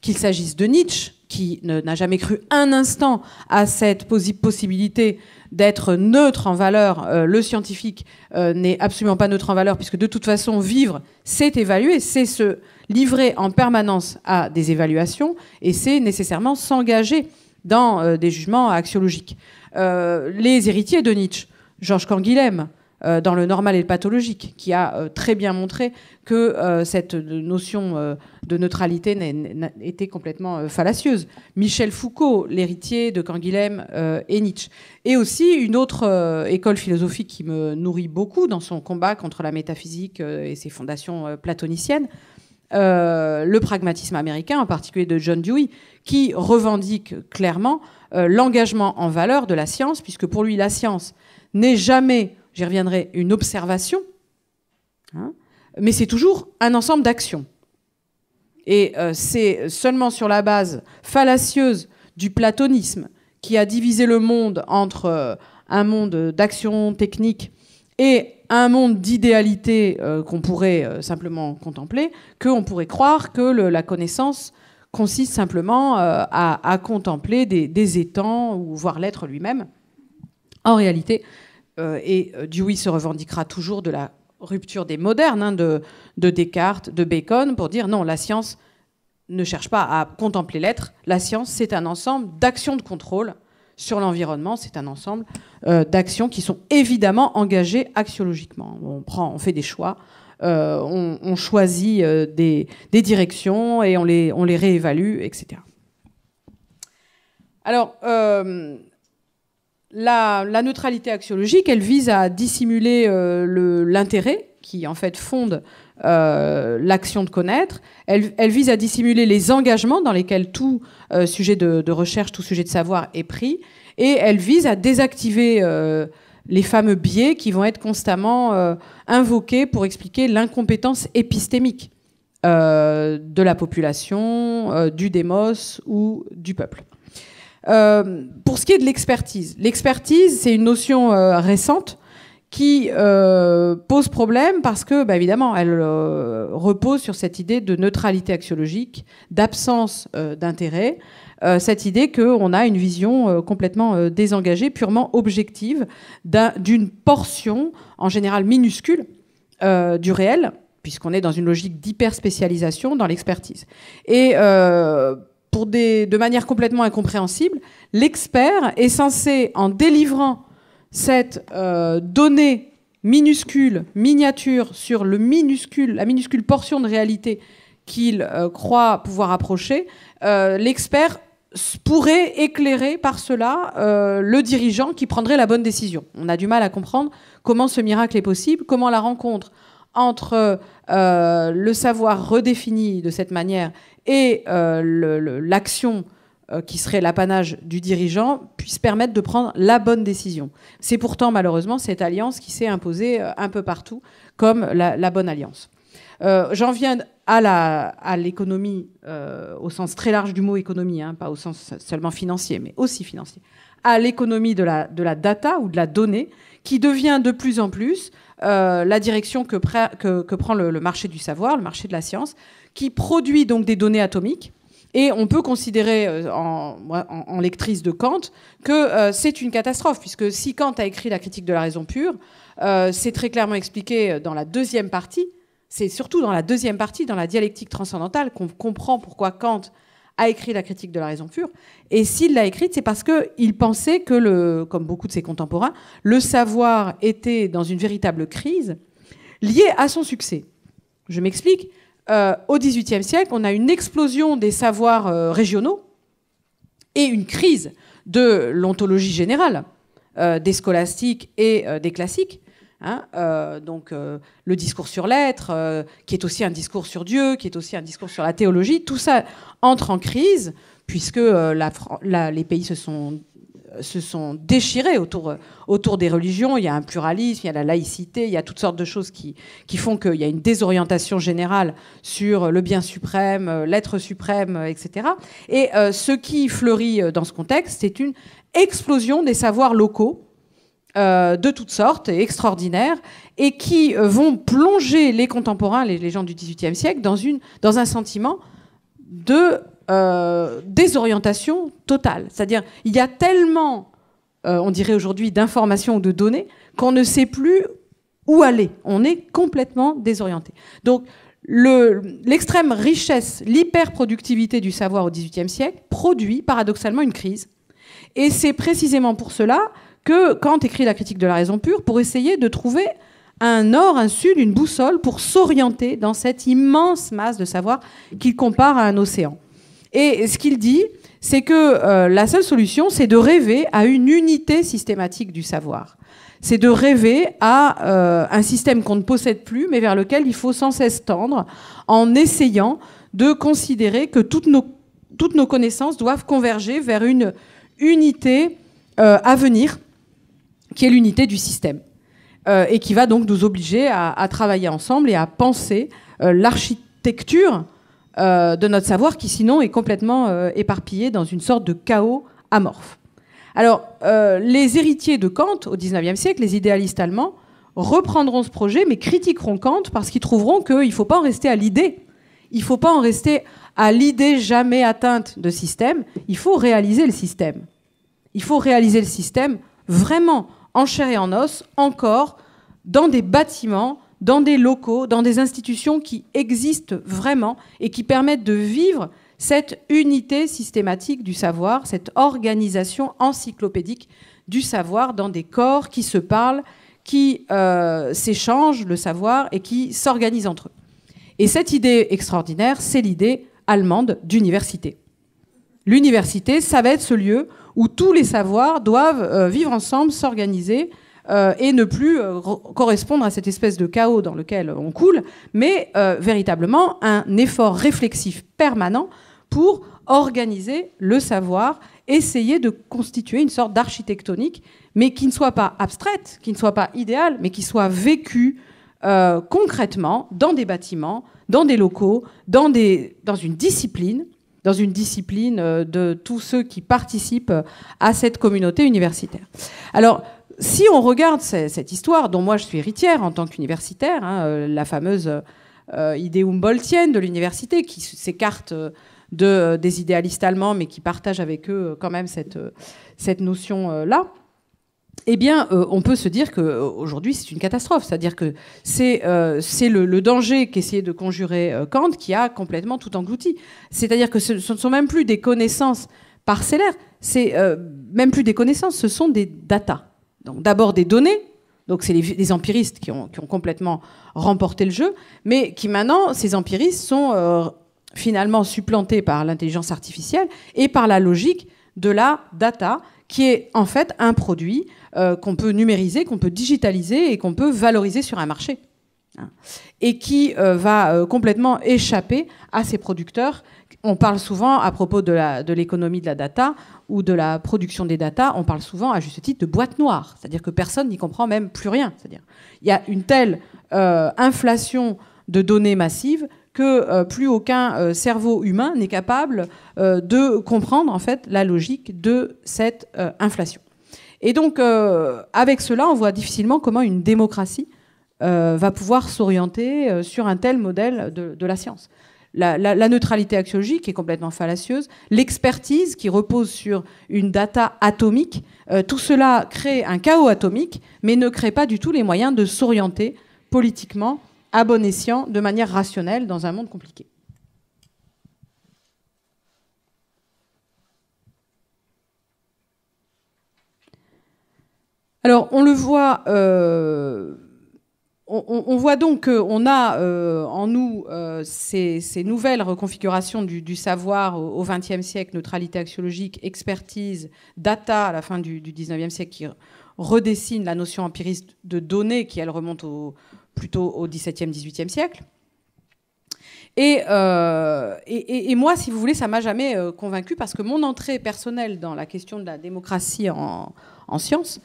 Qu'il s'agisse de Nietzsche, qui n'a jamais cru un instant à cette possibilité d'être neutre en valeur. Le scientifique n'est absolument pas neutre en valeur, puisque de toute façon, vivre, c'est évaluer, c'est se livrer en permanence à des évaluations, et c'est nécessairement s'engager dans des jugements axiologiques. Les héritiers de Nietzsche, Georges Canguilhem, dans Le normal et le pathologique, qui a très bien montré que cette notion de neutralité était complètement fallacieuse. Michel Foucault, l'héritier de Canguilhem et Nietzsche. Et aussi une autre école philosophique qui me nourrit beaucoup dans son combat contre la métaphysique et ses fondations platoniciennes, le pragmatisme américain, en particulier de John Dewey, qui revendique clairement l'engagement en valeur de la science, puisque pour lui, la science n'est jamais, j'y reviendrai, une observation, hein, mais c'est toujours un ensemble d'actions. Et c'est seulement sur la base fallacieuse du platonisme qui a divisé le monde entre un monde d'action technique et un monde d'idéalité qu'on pourrait simplement contempler, qu'on pourrait croire que la connaissance consiste simplement à contempler des étangs, ou voire l'être lui-même. En réalité, et Dewey se revendiquera toujours de la rupture des modernes, hein, de Descartes, de Bacon, pour dire non, la science ne cherche pas à contempler l'être, la science c'est un ensemble d'actions de contrôle sur l'environnement, c'est un ensemble d'actions qui sont évidemment engagées axiologiquement. On fait des choix, on choisit des directions et on les réévalue, etc. Alors, la neutralité axiologique, elle vise à dissimuler l'intérêt qui, en fait, fonde l'action de connaître. Elle vise à dissimuler les engagements dans lesquels tout sujet de recherche, tout sujet de savoir est pris. Et elle vise à désactiver les fameux biais qui vont être constamment invoqués pour expliquer l'incompétence épistémique de la population, du démos ou du peuple. Pour ce qui est de l'expertise, c'est une notion récente qui pose problème parce que, évidemment, elle repose sur cette idée de neutralité axiologique, d'absence d'intérêt, cette idée qu'on a une vision complètement désengagée, purement objective, d'une portion, en général minuscule, du réel, puisqu'on est dans une logique d'hyperspécialisation dans l'expertise. Et de manière complètement incompréhensible, l'expert est censé, en délivrant cette donnée minuscule, miniature, sur la minuscule portion de réalité qu'il croit pouvoir approcher, l'expert pourrait éclairer par cela le dirigeant qui prendrait la bonne décision. On a du mal à comprendre comment ce miracle est possible, comment la rencontre entre le savoir redéfini de cette manière et l'action qui serait l'apanage du dirigeant puisse permettre de prendre la bonne décision. C'est pourtant malheureusement cette alliance qui s'est imposée un peu partout comme la bonne alliance. J'en viens à l'économie au sens très large du mot économie, pas au sens seulement financier, mais aussi financier, à l'économie de la data ou de la donnée qui devient de plus en plus la direction que prend le marché du savoir, le marché de la science, qui produit donc des données atomiques. Et on peut considérer, en lectrice de Kant, que c'est une catastrophe, puisque si Kant a écrit la critique de la raison pure, c'est très clairement expliqué dans la deuxième partie. C'est surtout dans la deuxième partie, dans la dialectique transcendantale, qu'on comprend pourquoi Kant a écrit la critique de la raison pure. Et s'il l'a écrite, c'est parce qu'il pensait que, comme beaucoup de ses contemporains, le savoir était dans une véritable crise liée à son succès. Je m'explique. Au XVIIIe siècle, on a une explosion des savoirs régionaux et une crise de l'ontologie générale, des scolastiques et des classiques. Donc le discours sur l'être, qui est aussi un discours sur Dieu, qui est aussi un discours sur la théologie, tout ça entre en crise, puisque les pays se sont déchirés autour des religions. Il y a un pluralisme, il y a la laïcité, il y a toutes sortes de choses qui font qu'il y a une désorientation générale sur le bien suprême, l'être suprême, etc. Et ce qui fleurit dans ce contexte, c'est une explosion des savoirs locaux de toutes sortes et extraordinaires, et qui vont plonger les contemporains, les gens du XVIIIe siècle, dans un sentiment de désorientation totale. C'est-à-dire, il y a tellement, on dirait aujourd'hui, d'informations ou de données qu'on ne sait plus où aller. On est complètement désorienté. Donc, l'extrême richesse, l'hyperproductivité du savoir au XVIIIe siècle produit paradoxalement une crise. Et c'est précisément pour cela que Kant écrit la critique de la raison pure, pour essayer de trouver un nord, un sud, une boussole pour s'orienter dans cette immense masse de savoir qu'il compare à un océan. Et ce qu'il dit, c'est que la seule solution, c'est de rêver à une unité systématique du savoir. C'est de rêver à un système qu'on ne possède plus, mais vers lequel il faut sans cesse tendre, en essayant de considérer que toutes nos connaissances doivent converger vers une unité à venir, qui est l'unité du système, et qui va donc nous obliger à travailler ensemble et à penser l'architecture de notre savoir, qui sinon est complètement éparpillé dans une sorte de chaos amorphe. Alors, les héritiers de Kant au XIXe siècle, les idéalistes allemands, reprendront ce projet, mais critiqueront Kant parce qu'ils trouveront qu'il ne faut pas en rester à l'idée. Il ne faut pas en rester à l'idée jamais atteinte de système. Il faut réaliser le système. Il faut réaliser le système vraiment en chair et en os, encore, dans des bâtiments, dans des locaux, dans des institutions qui existent vraiment et qui permettent de vivre cette unité systématique du savoir, cette organisation encyclopédique du savoir dans des corps qui se parlent, qui s'échangent le savoir et qui s'organisent entre eux. Et cette idée extraordinaire, c'est l'idée allemande d'université. L'université, ça va être ce lieu où tous les savoirs doivent vivre ensemble, s'organiser et ne plus correspondre à cette espèce de chaos dans lequel on coule, mais véritablement un effort réflexif permanent pour organiser le savoir, essayer de constituer une sorte d'architectonique, mais qui ne soit pas abstraite, qui ne soit pas idéale, mais qui soit vécue concrètement dans des bâtiments, dans des locaux, dans une discipline de tous ceux qui participent à cette communauté universitaire. Alors, si on regarde cette histoire, dont moi je suis héritière en tant qu'universitaire, hein, la fameuse idée humboldtienne de l'université, qui s'écarte des idéalistes allemands, mais qui partagent avec eux quand même cette notion-là, eh bien, on peut se dire qu'aujourd'hui, c'est une catastrophe. C'est-à-dire que c'est le danger qu'essayait de conjurer Kant qui a complètement tout englouti. C'est-à-dire que ce ne sont même plus des connaissances parcellaires, c'est même plus des connaissances, ce sont des datas. Donc d'abord des données, donc c'est les empiristes qui ont complètement remporté le jeu, mais qui maintenant, ces empiristes sont finalement supplantés par l'intelligence artificielle et par la logique de la data, qui est en fait un produit qu'on peut numériser, qu'on peut digitaliser et qu'on peut valoriser sur un marché. Et qui va complètement échapper à ses producteurs. On parle souvent, à propos de l'économie de la data ou de la production des data, on parle souvent, à juste titre, de boîte noire. C'est-à-dire que personne n'y comprend même plus rien. C'est-à-dire il y a une telle inflation de données massives que plus aucun cerveau humain n'est capable de comprendre en fait la logique de cette inflation. Et donc, avec cela, on voit difficilement comment une démocratie va pouvoir s'orienter sur un tel modèle de la science. La neutralité axiologique est complètement fallacieuse. L'expertise qui repose sur une data atomique, tout cela crée un chaos atomique, mais ne crée pas du tout les moyens de s'orienter politiquement à bon escient, de manière rationnelle, dans un monde compliqué. Alors, on le voit, on voit donc qu'on a en nous ces nouvelles reconfigurations du savoir au XXe siècle, neutralité axiologique, expertise, data à la fin du XIXe siècle, qui redessine la notion empiriste de données, qui elle remonte plutôt au XVIIe, XVIIIe siècle. Et moi, si vous voulez, ça m'a jamais convaincue, parce que mon entrée personnelle dans la question de la démocratie en sciences,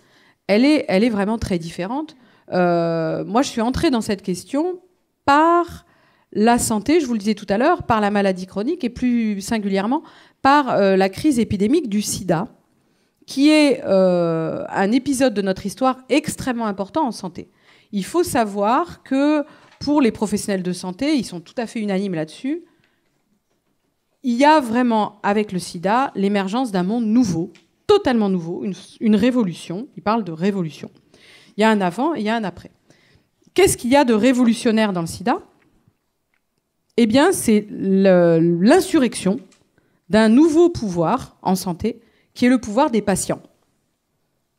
elle est vraiment très différente. Moi, je suis entrée dans cette question par la santé, je vous le disais tout à l'heure, par la maladie chronique et plus singulièrement par la crise épidémique du sida, qui est un épisode de notre histoire extrêmement important en santé. Il faut savoir que pour les professionnels de santé, ils sont tout à fait unanimes là-dessus, il y a vraiment, avec le sida, l'émergence d'un monde nouveau, totalement nouveau, une révolution. Ils parlent de révolution. Il y a un avant et il y a un après. Qu'est-ce qu'il y a de révolutionnaire dans le sida ? Eh bien, c'est l'insurrection d'un nouveau pouvoir en santé, qui est le pouvoir des patients.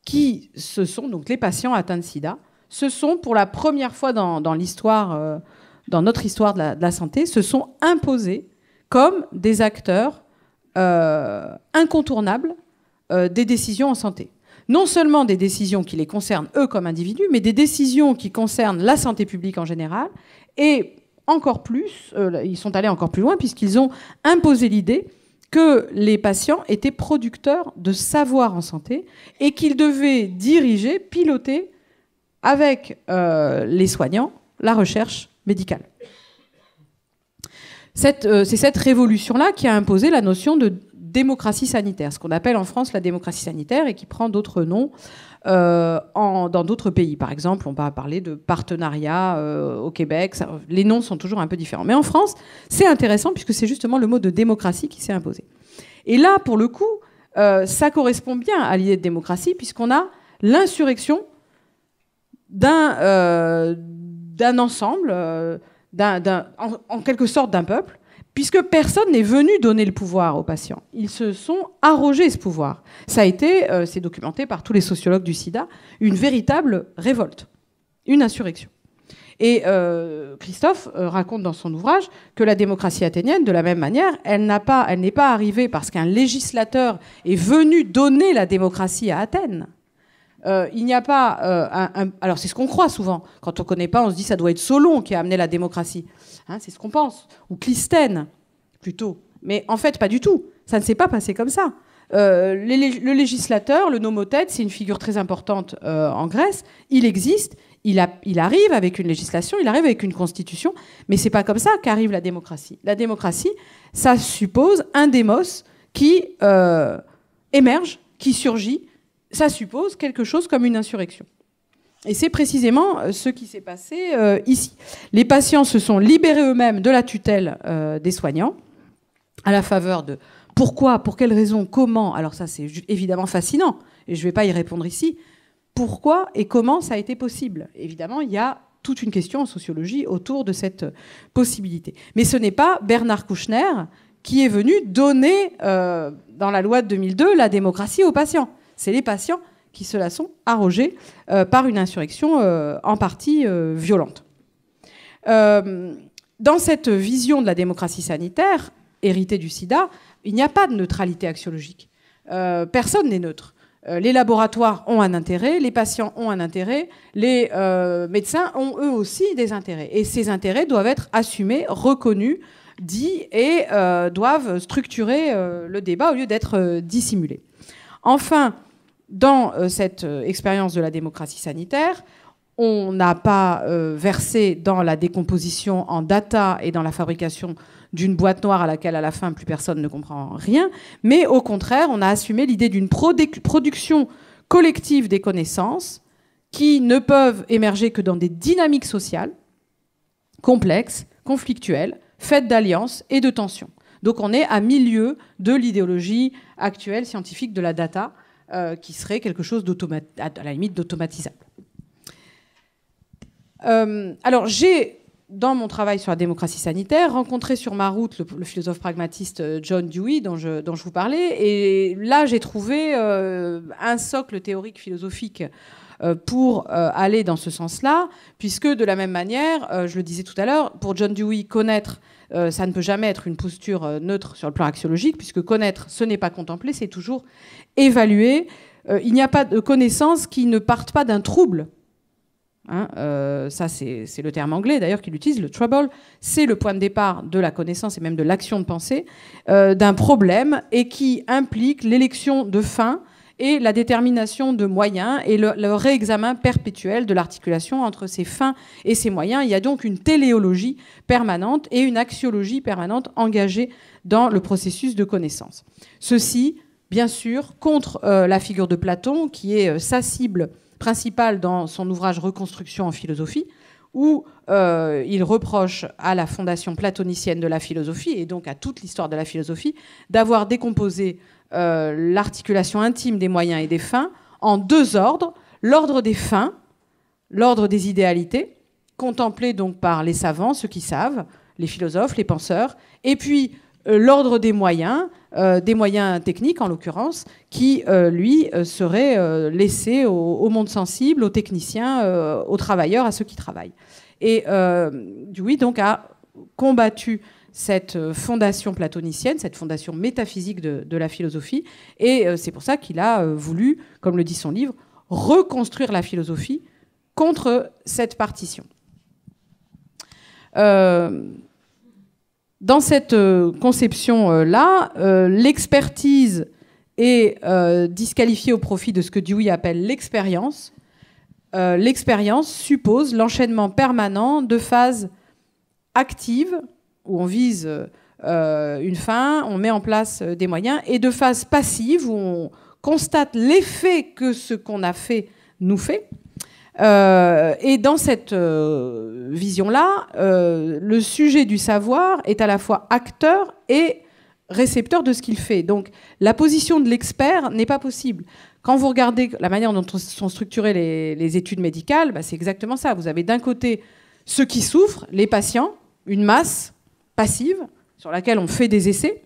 Qui ce sont donc les patients atteints de sida. Ce sont, pour la première fois dans l'histoire, dans notre histoire de la santé, se sont imposés comme des acteurs incontournables des décisions en santé. Non seulement des décisions qui les concernent eux comme individus, mais des décisions qui concernent la santé publique en général. Et encore plus, ils sont allés encore plus loin, puisqu'ils ont imposé l'idée que les patients étaient producteurs de savoir en santé et qu'ils devaient diriger, piloter avec les soignants la recherche médicale. C'est cette révolution-là qui a imposé la notion de démocratie sanitaire, ce qu'on appelle en France la démocratie sanitaire et qui prend d'autres noms dans d'autres pays. Par exemple, on va parler de partenariat au Québec. Les noms sont toujours un peu différents. Mais en France, c'est intéressant puisque c'est justement le mot de démocratie qui s'est imposé. Et là, pour le coup, ça correspond bien à l'idée de démocratie puisqu'on a l'insurrection d'un ensemble, en quelque sorte d'un peuple, puisque personne n'est venu donner le pouvoir aux patients. Ils se sont arrogés ce pouvoir. Ça a été, c'est documenté par tous les sociologues du sida, une véritable révolte, une insurrection. Et Christophe raconte dans son ouvrage que la démocratie athénienne, de la même manière, elle n'est pas arrivée parce qu'un législateur est venu donner la démocratie à Athènes. Il n'y a pas alors c'est ce qu'on croit souvent. Quand on ne connaît pas, on se dit ça doit être Solon qui a amené la démocratie. Hein, c'est ce qu'on pense. Ou Clisthène, plutôt. Mais en fait, pas du tout. Ça ne s'est pas passé comme ça. Le législateur, le nomothète, c'est une figure très importante en Grèce. Il existe. Il arrive avec une législation, il arrive avec une constitution, mais c'est pas comme ça qu'arrive la démocratie. La démocratie, ça suppose un démos qui émerge, qui surgit. Ça suppose quelque chose comme une insurrection. Et c'est précisément ce qui s'est passé ici. Les patients se sont libérés eux-mêmes de la tutelle des soignants, à la faveur de pourquoi, pour quelles raisons, comment. Alors ça, c'est évidemment fascinant, et je ne vais pas y répondre ici. Pourquoi et comment ça a été possible? Évidemment, il y a toute une question en sociologie autour de cette possibilité. Mais ce n'est pas Bernard Kouchner qui est venu donner, dans la loi de 2002, la démocratie aux patients. C'est les patients qui se la sont arrogés par une insurrection en partie violente. Dans cette vision de la démocratie sanitaire, héritée du sida, il n'y a pas de neutralité axiologique. Personne n'est neutre. Les laboratoires ont un intérêt, les patients ont un intérêt, les médecins ont eux aussi des intérêts. Et ces intérêts doivent être assumés, reconnus, dits et doivent structurer le débat au lieu d'être dissimulés. Enfin, dans cette expérience de la démocratie sanitaire, on n'a pas versé dans la décomposition en data et dans la fabrication d'une boîte noire à laquelle, à la fin, plus personne ne comprend rien, mais au contraire, on a assumé l'idée d'une production collective des connaissances qui ne peuvent émerger que dans des dynamiques sociales complexes, conflictuelles, faites d'alliances et de tensions. Donc on est à milieu de l'idéologie actuelle scientifique de la data, qui serait quelque chose à la limite d'automatisable. Alors j'ai, dans mon travail sur la démocratie sanitaire, rencontré sur ma route le philosophe pragmatiste John Dewey, dont je vous parlais, et là j'ai trouvé un socle théorique philosophique pour aller dans ce sens-là, puisque de la même manière, je le disais tout à l'heure, pour John Dewey, connaître, ça ne peut jamais être une posture neutre sur le plan axiologique, puisque connaître, ce n'est pas contempler, c'est toujours évaluer. Il n'y a pas de connaissances qui ne partent pas d'un trouble. Hein, ça, c'est le terme anglais d'ailleurs qu'il utilise, le trouble. C'est le point de départ de la connaissance et même de l'action de pensée d'un problème et qui implique l'élection de fins et la détermination de moyens et le réexamen perpétuel de l'articulation entre ces fins et ces moyens. Il y a donc une téléologie permanente et une axiologie permanente engagée dans le processus de connaissance. Ceci, bien sûr, contre la figure de Platon, qui est sa cible principale dans son ouvrage Reconstruction en philosophie, où il reproche à la fondation platonicienne de la philosophie, et donc à toute l'histoire de la philosophie, d'avoir décomposé l'articulation intime des moyens et des fins en deux ordres. L'ordre des fins, l'ordre des idéalités, contemplé donc par les savants, ceux qui savent, les philosophes, les penseurs, et puis l'ordre des moyens techniques en l'occurrence, qui, lui, serait laissé au monde sensible, aux techniciens, aux travailleurs, à ceux qui travaillent. Et Dewey, donc, a combattu cette fondation platonicienne, cette fondation métaphysique de la philosophie, et c'est pour ça qu'il a voulu, comme le dit son livre, reconstruire la philosophie contre cette partition. Dans cette conception-là, l'expertise est disqualifiée au profit de ce que Dewey appelle l'expérience. L'expérience suppose l'enchaînement permanent de phases actives, où on vise une fin, on met en place des moyens, et de phases passives, où on constate l'effet que ce qu'on a fait nous fait. Et dans cette vision-là, le sujet du savoir est à la fois acteur et récepteur de ce qu'il fait. Donc la position de l'expert n'est pas possible. Quand vous regardez la manière dont sont structurées les études médicales, c'est exactement ça. Vous avez d'un côté ceux qui souffrent, les patients, une masse passive, sur laquelle on fait des essais,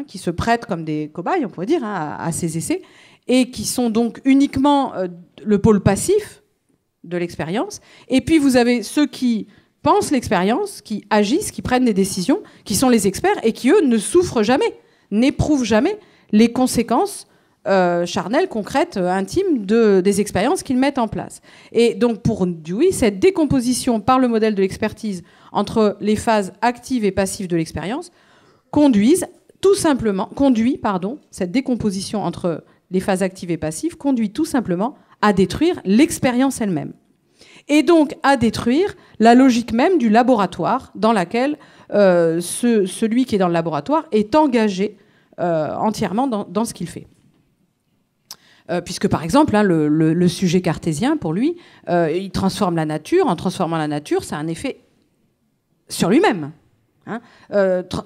qui se prêtent comme des cobayes, on pourrait dire, à ces essais, et qui sont donc uniquement le pôle passif de l'expérience. Et puis vous avez ceux qui pensent l'expérience, qui agissent, qui prennent des décisions, qui sont les experts, et qui, eux, ne souffrent jamais, n'éprouvent jamais les conséquences charnelles, concrètes, intimes des expériences qu'ils mettent en place. Et donc pour Dewey, cette décomposition par le modèle de l'expertise entre les phases actives et passives de l'expérience conduit, cette décomposition entre les phases actives et passives conduit tout simplement à détruire l'expérience elle-même. Et donc à détruire la logique même du laboratoire dans laquelle celui qui est dans le laboratoire est engagé entièrement dans ce qu'il fait. Puisque par exemple, le sujet cartésien, pour lui, il transforme la nature. En transformant la nature, ça a un effet sur lui-même.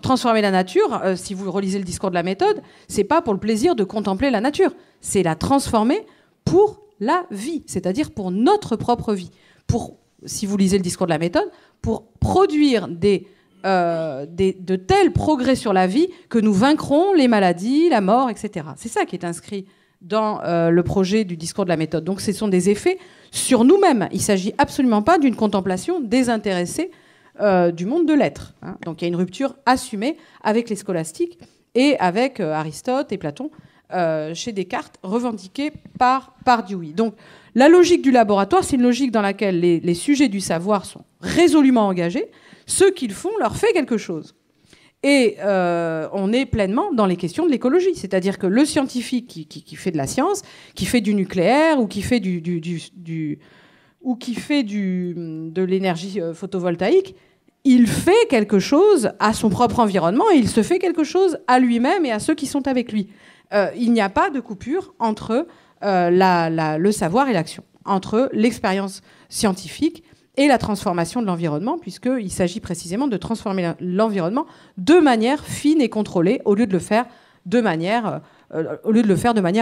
Transformer la nature, si vous relisez le discours de la méthode, c'est pas pour le plaisir de contempler la nature, c'est la transformer pour la vie, c'est-à-dire pour notre propre vie. Si vous lisez le discours de la méthode, pour produire de tels progrès sur la vie que nous vaincrons les maladies, la mort, etc. C'est ça qui est inscrit dans le projet du discours de la méthode. Donc ce sont des effets sur nous-mêmes. Il ne s'agit absolument pas d'une contemplation désintéressée du monde de l'être. Donc il y a une rupture assumée avec les scolastiques et avec Aristote et Platon chez Descartes, revendiquée par Dewey. Donc la logique du laboratoire, c'est une logique dans laquelle les sujets du savoir sont résolument engagés. Ce qu'ils font leur fait quelque chose. Et on est pleinement dans les questions de l'écologie. C'est-à-dire que le scientifique qui fait de la science, qui fait du nucléaire ou qui fait de l'énergie photovoltaïque, il fait quelque chose à son propre environnement et il se fait quelque chose à lui-même et à ceux qui sont avec lui. Il n'y a pas de coupure entre le savoir et l'action, entre l'expérience scientifique et la transformation de l'environnement, puisqu'il s'agit précisément de transformer l'environnement de manière fine et contrôlée, au lieu de le faire de manière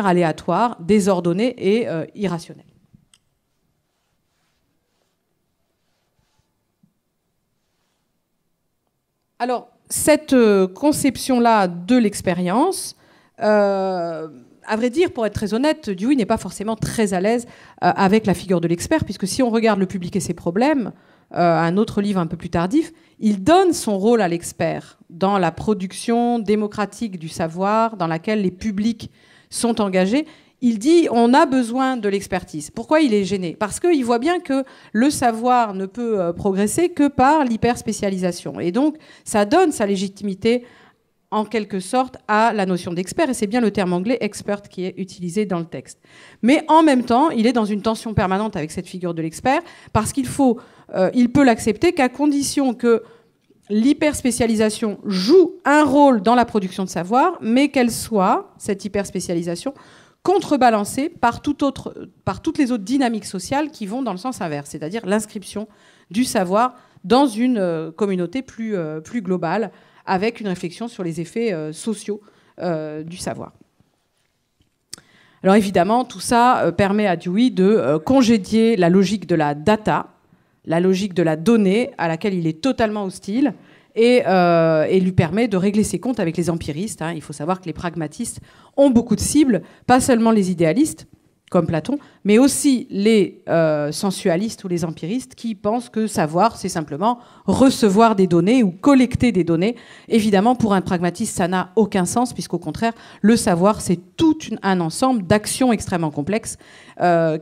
aléatoire, désordonnée et irrationnelle. Alors, cette conception-là de l'expérience, à vrai dire, pour être très honnête, Dewey n'est pas forcément très à l'aise avec la figure de l'expert, puisque si on regarde Le public et ses problèmes, un autre livre un peu plus tardif, il donne son rôle à l'expert dans la production démocratique du savoir, dans laquelle les publics sont engagés. Il dit on a besoin de l'expertise. Pourquoi il est gêné? Parce qu'il voit bien que le savoir ne peut progresser que par l'hyperspécialisation. Et donc, ça donne sa légitimité en quelque sorte à la notion d'expert, et c'est bien le terme anglais expert qui est utilisé dans le texte. Mais en même temps, il est dans une tension permanente avec cette figure de l'expert, parce il peut l'accepter qu'à condition que l'hyperspécialisation joue un rôle dans la production de savoir, mais qu'elle soit, cette hyperspécialisation, contrebalancée par toutes les autres dynamiques sociales qui vont dans le sens inverse, c'est-à-dire l'inscription du savoir dans une communauté plus globale, avec une réflexion sur les effets sociaux du savoir. Alors évidemment, tout ça permet à Dewey de congédier la logique de la data, la logique de la donnée, à laquelle il est totalement hostile, et lui permet de régler ses comptes avec les empiristes. Il faut savoir que les pragmatistes ont beaucoup de cibles, pas seulement les idéalistes, comme Platon, mais aussi les sensualistes ou les empiristes qui pensent que savoir, c'est simplement recevoir des données ou collecter des données. Évidemment, pour un pragmatiste, ça n'a aucun sens, puisqu'au contraire, le savoir, c'est tout un ensemble d'actions extrêmement complexes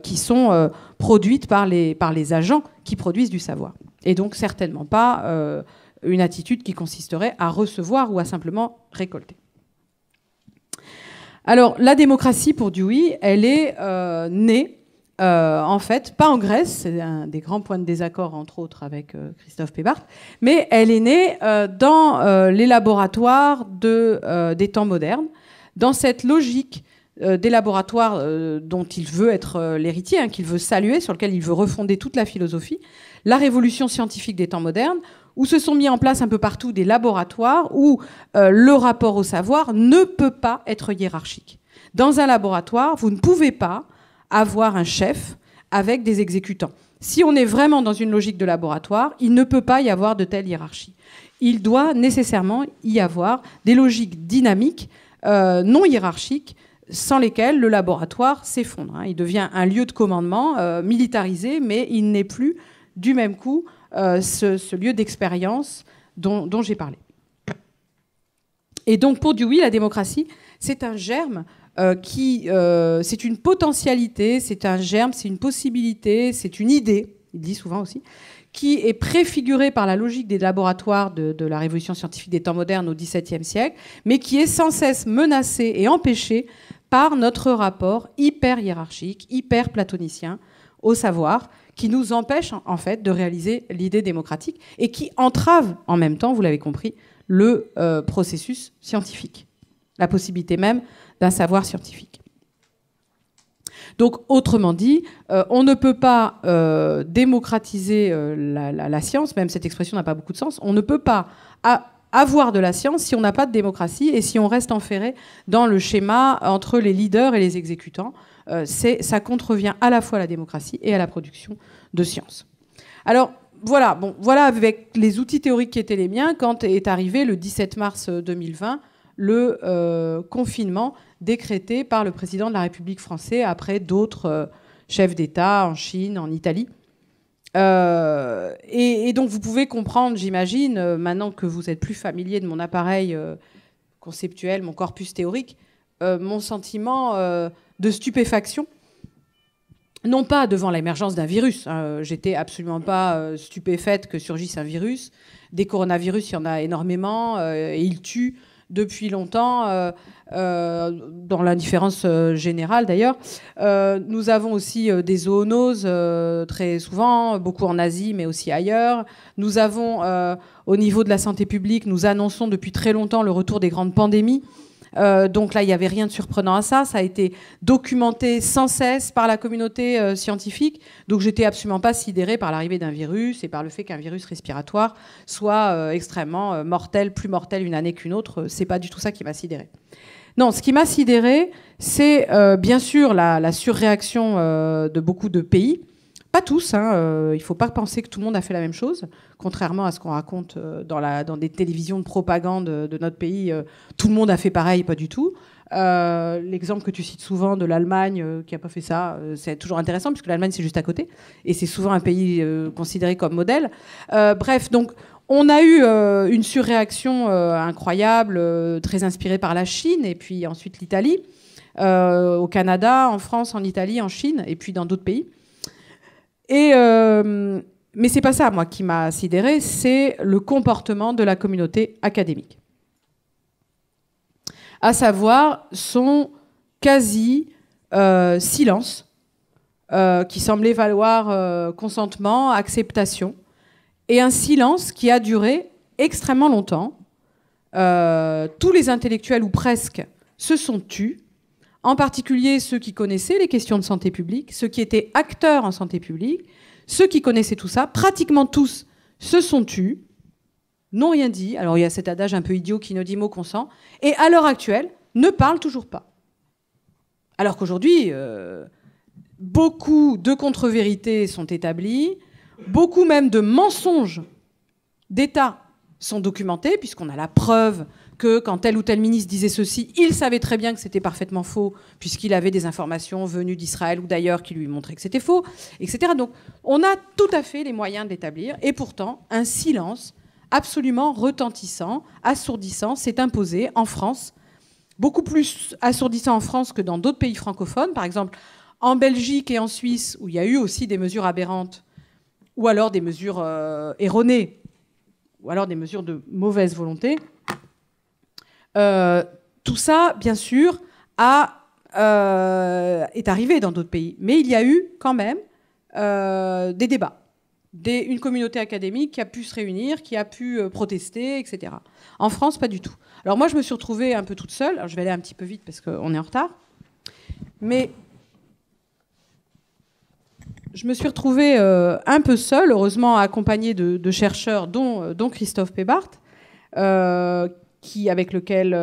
qui sont produites par les agents qui produisent du savoir. Et donc, certainement pas une attitude qui consisterait à recevoir ou à simplement récolter. Alors, la démocratie, pour Dewey, elle est née, en fait, pas en Grèce, c'est un des grands points de désaccord, entre autres, avec Christophe Pébart, mais elle est née dans les laboratoires des temps modernes, dans cette logique des laboratoires dont il veut être l'héritier, qu'il veut saluer, sur lequel il veut refonder toute la philosophie, la révolution scientifique des temps modernes, où se sont mis en place un peu partout des laboratoires où le rapport au savoir ne peut pas être hiérarchique. Dans un laboratoire, vous ne pouvez pas avoir un chef avec des exécutants. Si on est vraiment dans une logique de laboratoire, il ne peut pas y avoir de telle hiérarchie. il doit nécessairement y avoir des logiques dynamiques, non hiérarchiques, sans lesquelles le laboratoire s'effondre. Il devient un lieu de commandement militarisé, mais il n'est plus du même coup ce lieu d'expérience dont j'ai parlé. Et donc pour Dewey, la démocratie, c'est un germe c'est une potentialité, c'est un germe, c'est une possibilité, c'est une idée, il dit souvent aussi, qui est préfigurée par la logique des laboratoires de la révolution scientifique des temps modernes au XVIIe siècle, mais qui est sans cesse menacée et empêchée par notre rapport hyper hiérarchique, hyper platonicien au savoir, qui nous empêche en fait de réaliser l'idée démocratique et qui entrave en même temps, vous l'avez compris, le processus scientifique, la possibilité même d'un savoir scientifique. Donc, autrement dit, on ne peut pas démocratiser la science, même cette expression n'a pas beaucoup de sens, on ne peut pas avoir de la science si on n'a pas de démocratie et si on reste enferré dans le schéma entre les leaders et les exécutants. Ça contrevient à la fois à la démocratie et à la production de science. Alors, voilà avec les outils théoriques qui étaient les miens quand est arrivé le 17 mars 2020 le confinement décrété par le président de la République française après d'autres chefs d'État en Chine, en Italie. Et donc vous pouvez comprendre, j'imagine, maintenant que vous êtes plus familier de mon appareil conceptuel, mon corpus théorique, mon sentiment de stupéfaction. Non pas devant l'émergence d'un virus. J'étais absolument pas stupéfaite que surgisse un virus. Des coronavirus, il y en a énormément et ils tuent depuis longtemps, dans l'indifférence générale d'ailleurs. Nous avons aussi des zoonoses très souvent, beaucoup en Asie mais aussi ailleurs. Nous avons, au niveau de la santé publique, nous annonçons depuis très longtemps le retour des grandes pandémies. Donc là, il n'y avait rien de surprenant à ça. Ça a été documenté sans cesse par la communauté scientifique. Donc j'étais absolument pas sidérée par l'arrivée d'un virus et par le fait qu'un virus respiratoire soit extrêmement mortel, plus mortel une année qu'une autre. C'est pas du tout ça qui m'a sidérée. Non, ce qui m'a sidérée, c'est bien sûr la surréaction de beaucoup de pays. Pas tous, il ne faut pas penser que tout le monde a fait la même chose. Contrairement à ce qu'on raconte dans des télévisions de propagande de notre pays, tout le monde a fait pareil, pas du tout. L'exemple que tu cites souvent de l'Allemagne qui n'a pas fait ça, c'est toujours intéressant puisque l'Allemagne c'est juste à côté et c'est souvent un pays considéré comme modèle. Bref, donc on a eu une surréaction incroyable, très inspirée par la Chine et puis ensuite l'Italie, au Canada, en France, en Italie, en Chine et puis dans d'autres pays. Mais c'est pas ça, moi, qui m'a sidérée, c'est le comportement de la communauté académique. À savoir son quasi-silence, qui semblait valoir consentement, acceptation, et un silence qui a duré extrêmement longtemps. Tous les intellectuels, ou presque, se sont tus, en particulier ceux qui connaissaient les questions de santé publique, ceux qui étaient acteurs en santé publique, ceux qui connaissaient tout ça, pratiquement tous se sont tus, n'ont rien dit. Alors il y a cet adage un peu idiot qui ne dit mot consent, et à l'heure actuelle, ne parlent toujours pas. Alors qu'aujourd'hui, beaucoup de contre-vérités sont établies, beaucoup même de mensonges d'État sont documentés, puisqu'on a la preuve que quand tel ou tel ministre disait ceci, il savait très bien que c'était parfaitement faux, puisqu'il avait des informations venues d'Israël ou d'ailleurs qui lui montraient que c'était faux, etc. Donc on a tout à fait les moyens de l'établir, et pourtant un silence absolument retentissant, assourdissant, s'est imposé en France, beaucoup plus assourdissant en France que dans d'autres pays francophones. Par exemple, en Belgique et en Suisse, où il y a eu aussi des mesures aberrantes, ou alors des mesures erronées, ou alors des mesures de mauvaise volonté. Tout ça, bien sûr, est arrivé dans d'autres pays. Mais il y a eu quand même des débats. Une communauté académique qui a pu se réunir, qui a pu protester, etc. En France, pas du tout. Alors moi, je me suis retrouvée un peu toute seule. Alors, je vais aller un petit peu vite parce qu'on est en retard. Mais je me suis retrouvée un peu seule, heureusement accompagnée de chercheurs, dont Christophe Pébart, avec lequel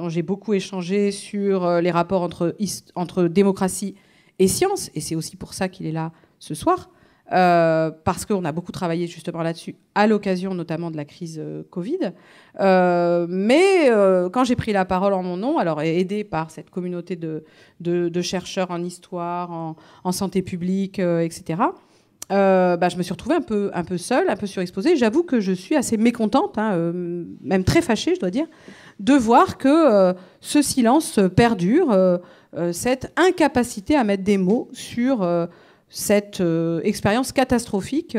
j'ai beaucoup échangé sur les rapports entre démocratie et science. Et c'est aussi pour ça qu'il est là ce soir. parce qu'on a beaucoup travaillé justement là-dessus, à l'occasion notamment de la crise Covid. Mais quand j'ai pris la parole en mon nom, alors aidée par cette communauté de chercheurs en histoire, en santé publique, etc., je me suis retrouvée un peu seule, un peu surexposée. J'avoue que je suis assez mécontente, même très fâchée, je dois dire, de voir que ce silence perdure, cette incapacité à mettre des mots sur cette expérience catastrophique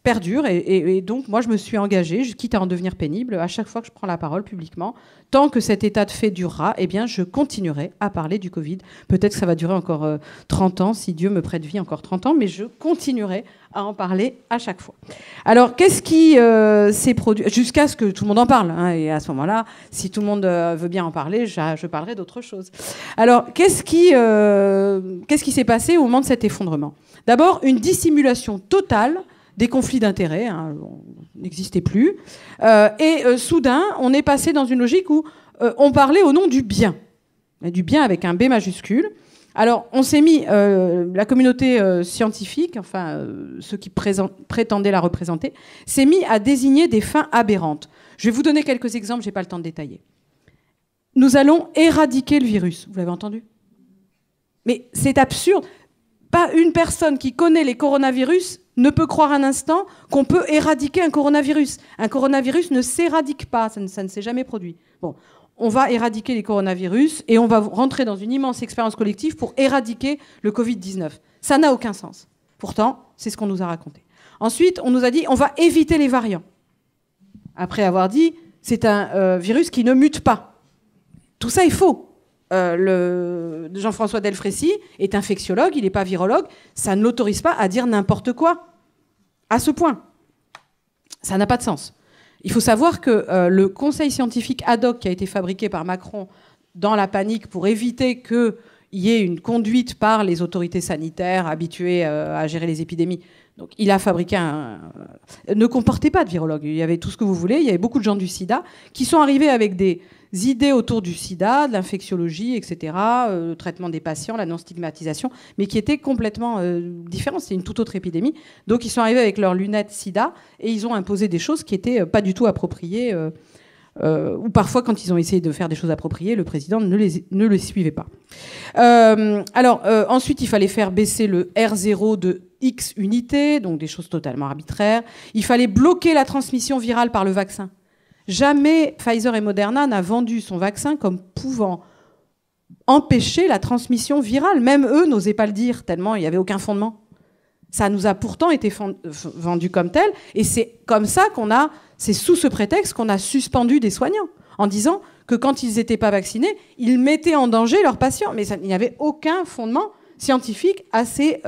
perdure. Et donc, moi, je me suis engagée, quitte à en devenir pénible, à chaque fois que je prends la parole publiquement, tant que cet état de fait durera, eh bien, je continuerai à parler du Covid. Peut-être que ça va durer encore 30 ans, si Dieu me prête vie encore 30 ans, mais je continuerai à en parler à chaque fois. Alors, qu'est-ce qui s'est produit jusqu'à ce que tout le monde en parle, et à ce moment-là, si tout le monde veut bien en parler, je parlerai d'autre chose. Alors, qu'est-ce qui s'est passé au moment de cet effondrement? D'abord, une dissimulation totale des conflits d'intérêts, n'existaient plus. Soudain, on est passé dans une logique où on parlait au nom du bien avec un B majuscule. Alors, on s'est mis, la communauté scientifique, enfin ceux qui prétendaient la représenter, s'est mis à désigner des fins aberrantes. Je vais vous donner quelques exemples, je n'ai pas le temps de détailler. Nous allons éradiquer le virus, vous l'avez entendu? Mais c'est absurde. Pas une personne qui connaît les coronavirus ne peut croire un instant qu'on peut éradiquer un coronavirus. Un coronavirus ne s'éradique pas, ça ne s'est jamais produit. Bon, on va éradiquer les coronavirus et on va rentrer dans une immense expérience collective pour éradiquer le Covid-19. Ça n'a aucun sens. Pourtant, c'est ce qu'on nous a raconté. Ensuite, on nous a dit on va éviter les variants. Après avoir dit c'est un virus qui ne mute pas. Tout ça est faux. Jean-François Delfrécy est infectiologue, il n'est pas virologue. Ça ne l'autorise pas à dire n'importe quoi. À ce point. Ça n'a pas de sens. Il faut savoir que le conseil scientifique ad hoc qui a été fabriqué par Macron dans la panique pour éviter qu'il y ait une conduite par les autorités sanitaires habituées à gérer les épidémies. Donc, il a fabriqué ne comportait pas de virologue. Il y avait tout ce que vous voulez. Il y avait beaucoup de gens du sida qui sont arrivés avec des idées autour du sida, de l'infectiologie, etc., le traitement des patients, la non-stigmatisation, mais qui étaient complètement différents. C'était une toute autre épidémie. Donc, ils sont arrivés avec leurs lunettes sida et ils ont imposé des choses qui n'étaient pas du tout appropriées. Ou parfois, quand ils ont essayé de faire des choses appropriées, le président ne les suivait pas. Ensuite, il fallait faire baisser le R0 de X unités, donc des choses totalement arbitraires. Il fallait bloquer la transmission virale par le vaccin. Jamais Pfizer et Moderna n'a vendu son vaccin comme pouvant empêcher la transmission virale. Même eux n'osaient pas le dire, tellement il n'y avait aucun fondement. Ça nous a pourtant été vendu comme tel, et c'est comme ça c'est sous ce prétexte qu'on a suspendu des soignants, en disant que quand ils n'étaient pas vaccinés, ils mettaient en danger leurs patients. Mais il n'y avait aucun fondement scientifique à ces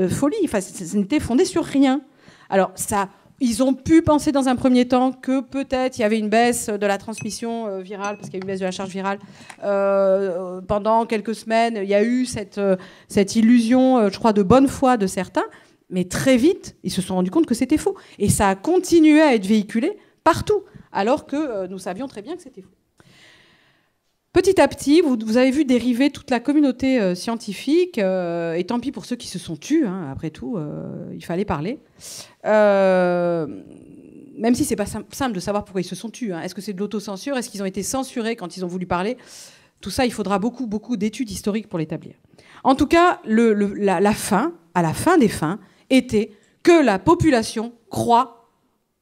folies. Enfin, ça n'était fondé sur rien. Alors, ils ont pu penser dans un premier temps que peut-être il y avait une baisse de la transmission virale, parce qu'il y a eu une baisse de la charge virale. Pendant quelques semaines, il y a eu cette illusion, je crois, de bonne foi de certains. Mais très vite, ils se sont rendus compte que c'était faux. Et ça a continué à être véhiculé partout, alors que nous savions très bien que c'était faux. Petit à petit, vous avez vu dériver toute la communauté scientifique, et tant pis pour ceux qui se sont tus, après tout, il fallait parler. Même si c'est pas simple de savoir pourquoi ils se sont tus. Est-ce que c'est de l'autocensure? Est-ce qu'ils ont été censurés quand ils ont voulu parler? Tout ça, il faudra beaucoup, beaucoup d'études historiques pour l'établir. En tout cas, la fin, à la fin des fins, était que la population croit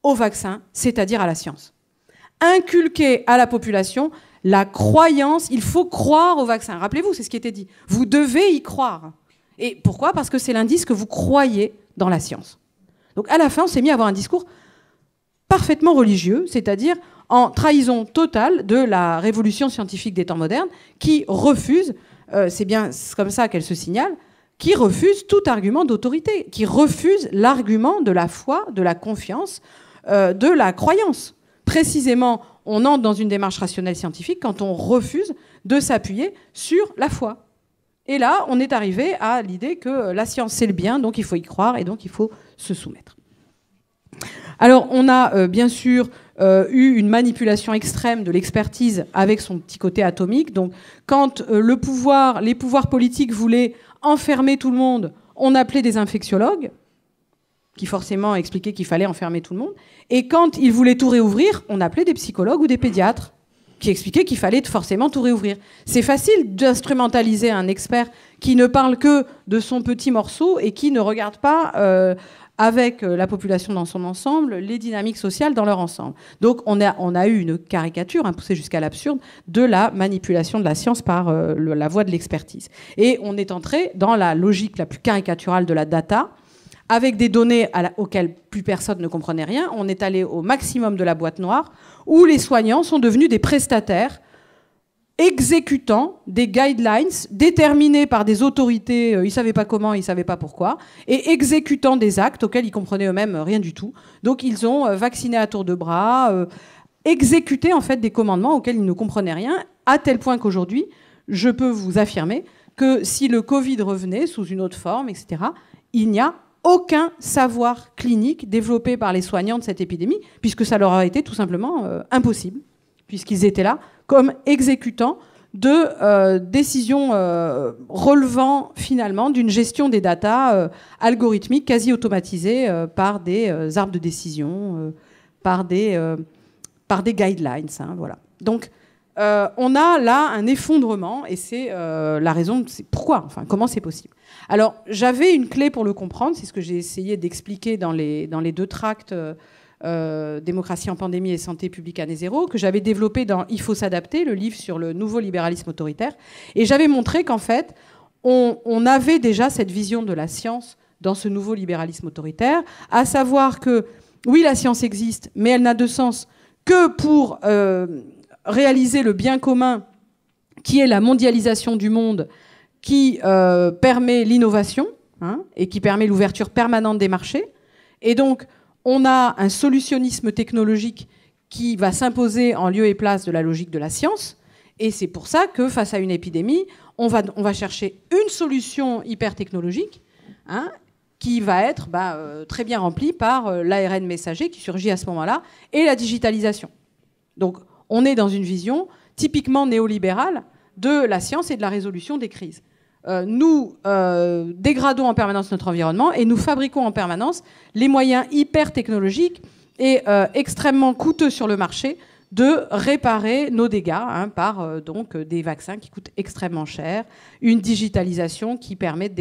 au vaccin, c'est-à-dire à la science. Inculquer à la population la croyance, il faut croire au vaccin. Rappelez-vous, c'est ce qui était dit. Vous devez y croire. Et pourquoi? Parce que c'est l'indice que vous croyez dans la science. Donc à la fin, on s'est mis à avoir un discours parfaitement religieux, c'est-à-dire en trahison totale de la révolution scientifique des temps modernes, qui refuse, c'est bien comme ça qu'elle se signale, qui refuse tout argument d'autorité, qui refuse l'argument de la foi, de la confiance, de la croyance. Précisément, on entre dans une démarche rationnelle scientifique quand on refuse de s'appuyer sur la foi. Et là, on est arrivé à l'idée que la science, c'est le bien, donc il faut y croire et donc il faut se soumettre. Alors, on a bien sûr eu une manipulation extrême de l'expertise avec son petit côté atomique. Donc, quand les pouvoirs politiques voulaient enfermer tout le monde, on appelait des infectiologues. qui forcément expliquaient qu'il fallait enfermer tout le monde. Et quand ils voulaient tout réouvrir, on appelait des psychologues ou des pédiatres qui expliquaient qu'il fallait forcément tout réouvrir. C'est facile d'instrumentaliser un expert qui ne parle que de son petit morceau et qui ne regarde pas avec la population dans son ensemble les dynamiques sociales dans leur ensemble. Donc on a eu une caricature, poussée jusqu'à l'absurde, de la manipulation de la science par la voie de l'expertise. Et on est entré dans la logique la plus caricaturale de la data, avec des données auxquelles plus personne ne comprenait rien. On est allé au maximum de la boîte noire, où les soignants sont devenus des prestataires exécutant des guidelines déterminés par des autorités, ils ne savaient pas comment, ils ne savaient pas pourquoi, et exécutant des actes auxquels ils comprenaient eux-mêmes rien du tout. Donc ils ont vacciné à tour de bras, exécuté en fait des commandements auxquels ils ne comprenaient rien, à tel point qu'aujourd'hui, je peux vous affirmer que si le Covid revenait sous une autre forme, etc., il n'y a aucun savoir clinique développé par les soignants de cette épidémie, puisque ça leur a été tout simplement impossible, puisqu'ils étaient là comme exécutants de décisions relevant finalement d'une gestion des datas algorithmiques quasi automatisées par des arbres de décision, par des guidelines. Voilà. Donc on a là un effondrement et c'est la raison, c'est pourquoi, comment c'est possible. Alors j'avais une clé pour le comprendre, c'est ce que j'ai essayé d'expliquer dans les deux tracts Démocratie en pandémie et santé publique année zéro, que j'avais développé dans Il faut s'adapter, le livre sur le nouveau libéralisme autoritaire. Et j'avais montré qu'en fait, on avait déjà cette vision de la science dans ce nouveau libéralisme autoritaire, à savoir que, oui, la science existe, mais elle n'a de sens que pour réaliser le bien commun, qui est la mondialisation du monde, qui permet l'innovation, et qui permet l'ouverture permanente des marchés. Et donc, on a un solutionnisme technologique qui va s'imposer en lieu et place de la logique de la science. Et c'est pour ça que, face à une épidémie, on va chercher une solution hyper technologique qui va être très bien remplie par l'ARN messager qui surgit à ce moment-là et la digitalisation. Donc, on est dans une vision typiquement néolibérale de la science et de la résolution des crises. Nous dégradons en permanence notre environnement et nous fabriquons en permanence les moyens hyper technologiques et extrêmement coûteux sur le marché de réparer nos dégâts par donc des vaccins qui coûtent extrêmement cher, une digitalisation qui permet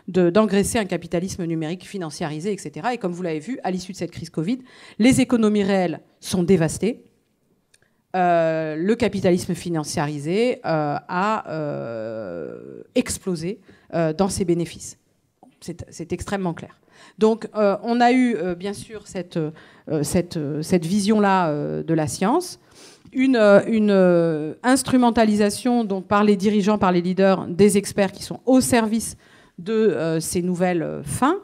d'engraisser un capitalisme numérique financiarisé, etc. Et comme vous l'avez vu, à l'issue de cette crise Covid, les économies réelles sont dévastées. Le capitalisme financiarisé a explosé dans ses bénéfices. C'est extrêmement clair. Donc on a eu bien sûr cette vision-là de la science, une instrumentalisation donc, par les dirigeants, par les leaders, des experts qui sont au service de ces nouvelles fins.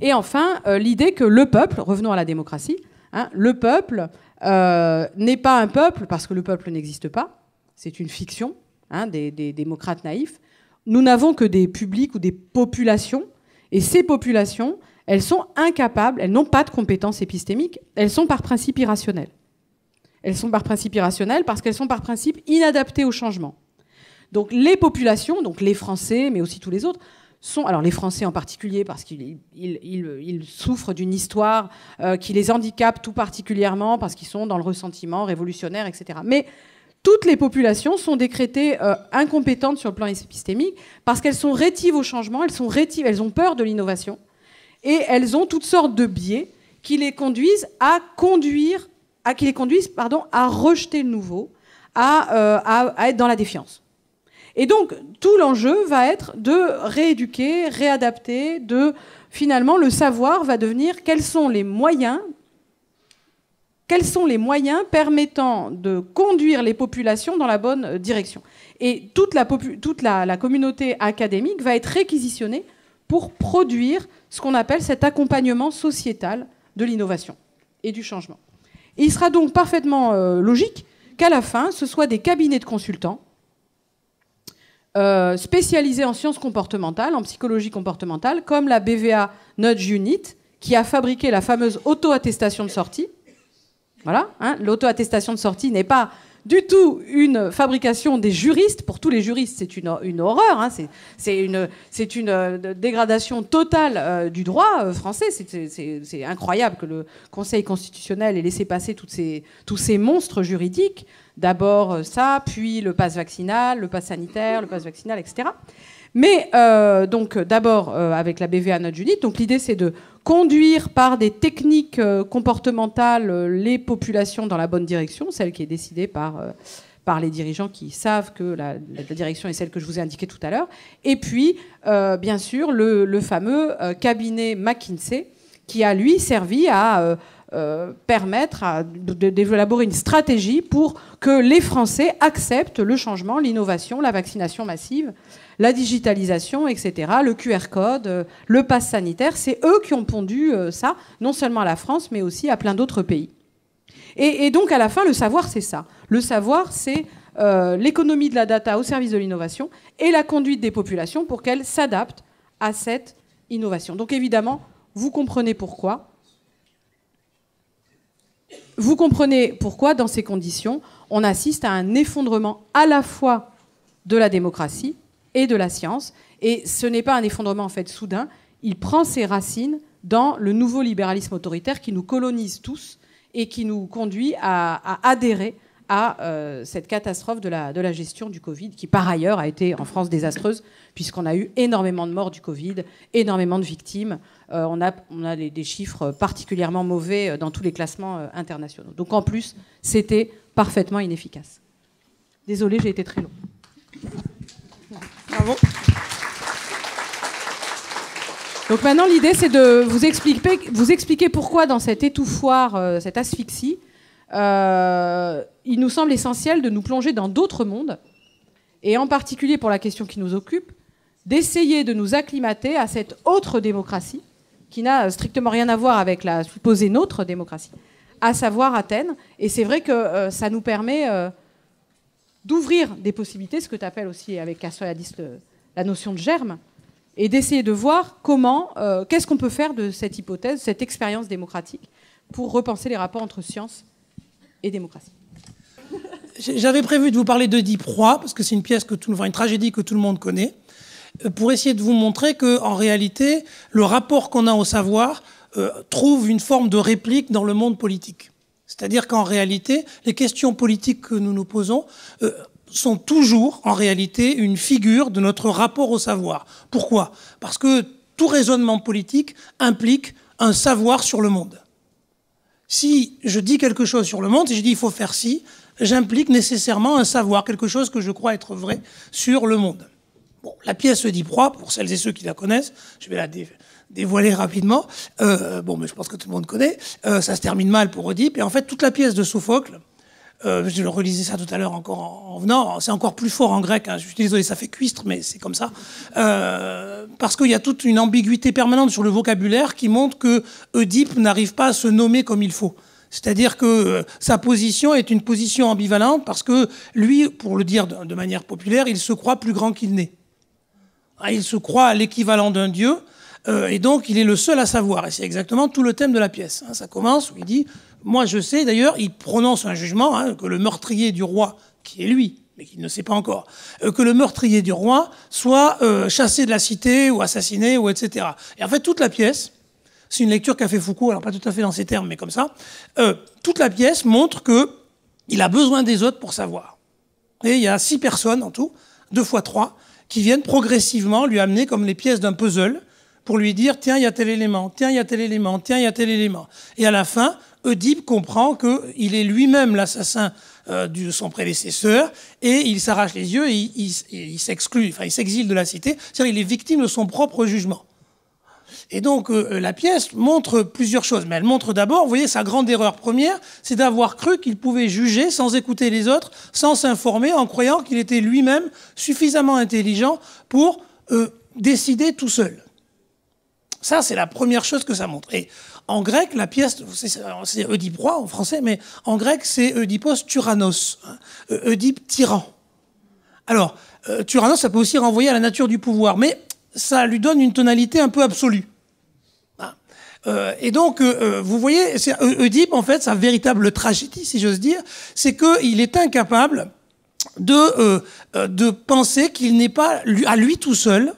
Et enfin, l'idée que le peuple, revenons à la démocratie, le peuple n'est pas un peuple parce que le peuple n'existe pas. C'est une fiction des démocrates naïfs. Nous n'avons que des publics ou des populations. Et ces populations, elles sont incapables, elles n'ont pas de compétences épistémiques, elles sont par principe irrationnelles. Elles sont par principe irrationnelles parce qu'elles sont par principe inadaptées au changement. Donc les populations, donc les Français, mais aussi tous les autres, alors les Français en particulier, parce qu'ils souffrent d'une histoire qui les handicape tout particulièrement, parce qu'ils sont dans le ressentiment révolutionnaire, etc. Mais toutes les populations sont décrétées incompétentes sur le plan épistémique, parce qu'elles sont rétives au changement, elles ont peur de l'innovation, et elles ont toutes sortes de biais qui les conduisent à rejeter le nouveau, à être dans la défiance. Et donc, tout l'enjeu va être de rééduquer, réadapter, finalement, le savoir va devenir quels sont les moyens permettant de conduire les populations dans la bonne direction. Et toute la communauté académique va être réquisitionnée pour produire ce qu'on appelle cet accompagnement sociétal de l'innovation et du changement. Et il sera donc parfaitement logique qu'à la fin, ce soit des cabinets de consultants spécialisés en sciences comportementales, en psychologie comportementale, comme la BVA Nudge Unit, qui a fabriqué la fameuse auto-attestation de sortie. Voilà, l'auto-attestation de sortie n'est pas du tout une fabrication des juristes. Pour tous les juristes, c'est une horreur. Hein. C'est une dégradation totale du droit français. C'est incroyable que le Conseil constitutionnel ait laissé passer tous ces monstres juridiques. D'abord ça, puis le pass vaccinal, le pass sanitaire, le pass vaccinal, etc. Mais donc d'abord avec la BVA Notes Unit, donc l'idée c'est de conduire par des techniques comportementales les populations dans la bonne direction, celle qui est décidée par les dirigeants qui savent que la direction est celle que je vous ai indiquée tout à l'heure. Et puis bien sûr le fameux cabinet McKinsey qui a lui servi à permettre d'élaborer une stratégie pour que les Français acceptent le changement, l'innovation, la vaccination massive, la digitalisation, etc., le QR code, le pass sanitaire. C'est eux qui ont pondu ça, non seulement à la France, mais aussi à plein d'autres pays. Et donc, à la fin, le savoir, c'est ça. Le savoir, c'est l'économie de la data au service de l'innovation et la conduite des populations pour qu'elles s'adaptent à cette innovation. Donc, évidemment, vous comprenez pourquoi. Vous comprenez pourquoi, dans ces conditions, on assiste à un effondrement à la fois de la démocratie et de la science. Et ce n'est pas un effondrement en fait soudain, il prend ses racines dans le nouveau libéralisme autoritaire qui nous colonise tous et qui nous conduit à adhérer à cette catastrophe de la gestion du Covid, qui par ailleurs a été en France désastreuse, puisqu'on a eu énormément de morts du Covid, énormément de victimes. On a des chiffres particulièrement mauvais dans tous les classements internationaux. Donc en plus, c'était parfaitement inefficace. Désolée, j'ai été très long. Bravo. Donc maintenant, l'idée, c'est de vous expliquer pourquoi dans cet étouffoir, cette asphyxie, il nous semble essentiel de nous plonger dans d'autres mondes, et en particulier pour la question qui nous occupe, d'essayer de nous acclimater à cette autre démocratie, qui n'a strictement rien à voir avec la supposée nôtre démocratie, à savoir Athènes. Et c'est vrai que ça nous permet d'ouvrir des possibilités, ce que tu appelles aussi avec Castoriadis la notion de germe, et d'essayer de voir comment, qu'est-ce qu'on peut faire de cette hypothèse, cette expérience démocratique, pour repenser les rapports entre science et démocratie. J'avais prévu de vous parler d'Œdipe Roi, parce que c'est une pièce une tragédie que tout le monde connaît, pour essayer de vous montrer qu'en réalité, le rapport qu'on a au savoir trouve une forme de réplique dans le monde politique. C'est-à-dire qu'en réalité, les questions politiques que nous nous posons sont toujours, en réalité, une figure de notre rapport au savoir. Pourquoi ? Parce que tout raisonnement politique implique un savoir sur le monde. Si je dis quelque chose sur le monde, si je dis il faut faire ci, j'implique nécessairement un savoir, quelque chose que je crois être vrai sur le monde. Bon, la pièce Oedipe Roi, pour celles et ceux qui la connaissent, je vais la dévoiler rapidement. Mais je pense que tout le monde connaît. Ça se termine mal pour Oedipe. Et en fait, toute la pièce de Sophocle, je relisais ça tout à l'heure encore en venant, c'est encore plus fort en grec, hein. Je suis désolé, ça fait cuistre, mais c'est comme ça. Parce qu'il y a toute une ambiguïté permanente sur le vocabulaire qui montre que Oedipe n'arrive pas à se nommer comme il faut. C'est-à-dire que sa position est une position ambivalente parce que lui, pour le dire de manière populaire, il se croit plus grand qu'il n'est. Il se croit à l'équivalent d'un dieu, et donc il est le seul à savoir. Et c'est exactement tout le thème de la pièce. Ça commence où il dit « Moi je sais », d'ailleurs, il prononce un jugement, que le meurtrier du roi, qui est lui, mais qu'il ne sait pas encore, que le meurtrier du roi soit chassé de la cité ou assassiné, ou etc. Et en fait, toute la pièce, c'est une lecture qu'a fait Foucault, alors pas tout à fait dans ces termes, mais comme ça, toute la pièce montre qu'il a besoin des autres pour savoir. Et il y a 6 personnes en tout, 2 fois 3, qui viennent progressivement lui amener comme les pièces d'un puzzle pour lui dire « Tiens, il y a tel élément, tiens, il y a tel élément, tiens, il y a tel élément ». Et à la fin, Oedipe comprend qu'il est lui-même l'assassin de son prédécesseur et il s'arrache les yeux et il s'exclut, il s'exile de la cité. C'est-à-dire qu'il est victime de son propre jugement. Et donc la pièce montre plusieurs choses, mais elle montre d'abord, vous voyez, sa grande erreur première, c'est d'avoir cru qu'il pouvait juger sans écouter les autres, sans s'informer, en croyant qu'il était lui-même suffisamment intelligent pour décider tout seul. Ça, c'est la première chose que ça montre. Et en grec, la pièce, c'est Oedipe Roi en français, mais en grec, c'est Oedipos tyrannos, Oedipe tyran. Alors, tyrannos, ça peut aussi renvoyer à la nature du pouvoir, mais ça lui donne une tonalité un peu absolue. Et donc, vous voyez, Oedipe, en fait, sa véritable tragédie, si j'ose dire, c'est qu'il est incapable de penser qu'il n'est pas, à lui tout seul,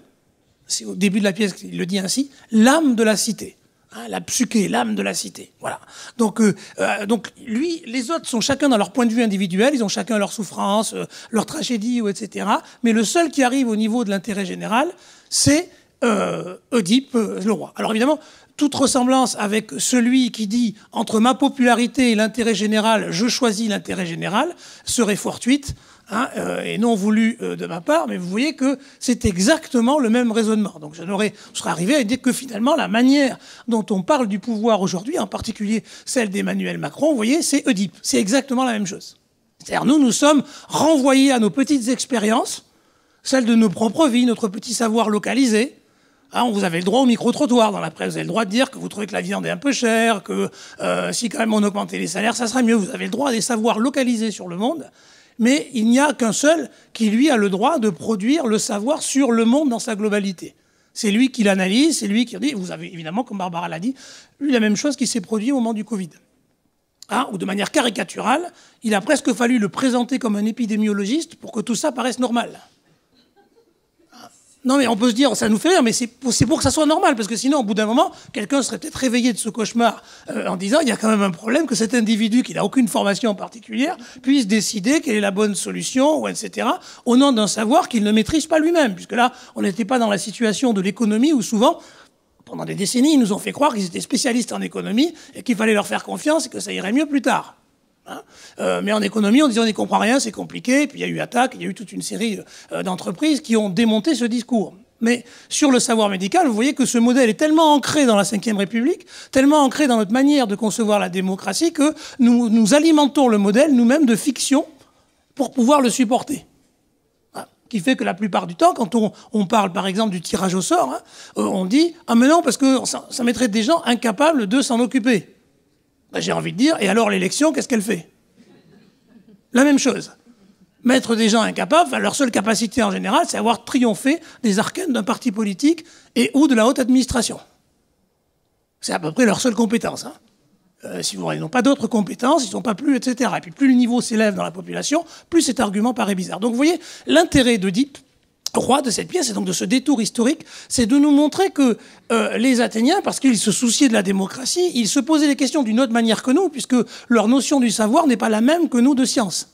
c'est au début de la pièce qu'il le dit ainsi, l'âme de la cité. Hein, la psyché, l'âme de la cité. Voilà. Donc lui, les autres sont chacun dans leur point de vue individuel, ils ont chacun leur souffrance, leur tragédie, etc. Mais le seul qui arrive au niveau de l'intérêt général, c'est Oedipe, le roi. Alors évidemment, toute ressemblance avec celui qui dit « entre ma popularité et l'intérêt général, je choisis l'intérêt général » serait fortuite, hein, et non voulu de ma part, mais vous voyez que c'est exactement le même raisonnement. Donc je serais arrivé à dire que finalement la manière dont on parle du pouvoir aujourd'hui, en particulier celle d'Emmanuel Macron, vous voyez, c'est Oedipe. C'est exactement la même chose. C'est-à-dire nous sommes renvoyés à nos petites expériences, celles de nos propres vies, notre petit savoir localisé. Hein, vous avez le droit au micro-trottoir dans la presse. Vous avez le droit de dire que vous trouvez que la viande est un peu chère, que si quand même on augmentait les salaires, ça serait mieux. Vous avez le droit à des savoirs localisés sur le monde, mais il n'y a qu'un seul qui, lui, a le droit de produire le savoir sur le monde dans sa globalité. C'est lui qui l'analyse, c'est lui qui dit... Vous avez évidemment, comme Barbara l'a dit, eu la même chose qui s'est produite au moment du Covid. Hein, où de manière caricaturale, il a presque fallu le présenter comme un épidémiologiste pour que tout ça paraisse normal. Non, mais on peut se dire, ça nous fait rire, mais c'est pour que ça soit normal, parce que sinon, au bout d'un moment, quelqu'un serait peut-être réveillé de ce cauchemar en disant, il y a quand même un problème que cet individu, qui n'a aucune formation particulière, puisse décider quelle est la bonne solution, ou etc., au nom d'un savoir qu'il ne maîtrise pas lui-même, puisque là, on n'était pas dans la situation de l'économie où souvent, pendant des décennies, ils nous ont fait croire qu'ils étaient spécialistes en économie et qu'il fallait leur faire confiance et que ça irait mieux plus tard. Mais en économie, on disait on n'y comprend rien, c'est compliqué. Puis il y a eu Attaque, il y a eu toute une série d'entreprises qui ont démonté ce discours. Mais sur le savoir médical, vous voyez que ce modèle est tellement ancré dans la Ve République, tellement ancré dans notre manière de concevoir la démocratie, que nous alimentons le modèle nous-mêmes de fiction pour pouvoir le supporter. Qui fait que la plupart du temps, quand on parle par exemple du tirage au sort, hein, on dit « Ah mais non, parce que ça mettrait des gens incapables de s'en occuper ». Ben, j'ai envie de dire, et alors l'élection, qu'est-ce qu'elle fait? La même chose. Mettre des gens incapables, leur seule capacité en général, c'est avoir triomphé des arcanes d'un parti politique et ou de la haute administration. C'est à peu près leur seule compétence. Hein. Si ils n'ont pas d'autres compétences, ils ne sont pas plus, etc. Et puis plus le niveau s'élève dans la population, plus cet argument paraît bizarre. Donc vous voyez, l'intérêt d'Oedipe, roi de cette pièce, et donc de ce détour historique, c'est de nous montrer que les Athéniens, parce qu'ils se souciaient de la démocratie, ils se posaient les questions d'une autre manière que nous, puisque leur notion du savoir n'est pas la même que nous de science.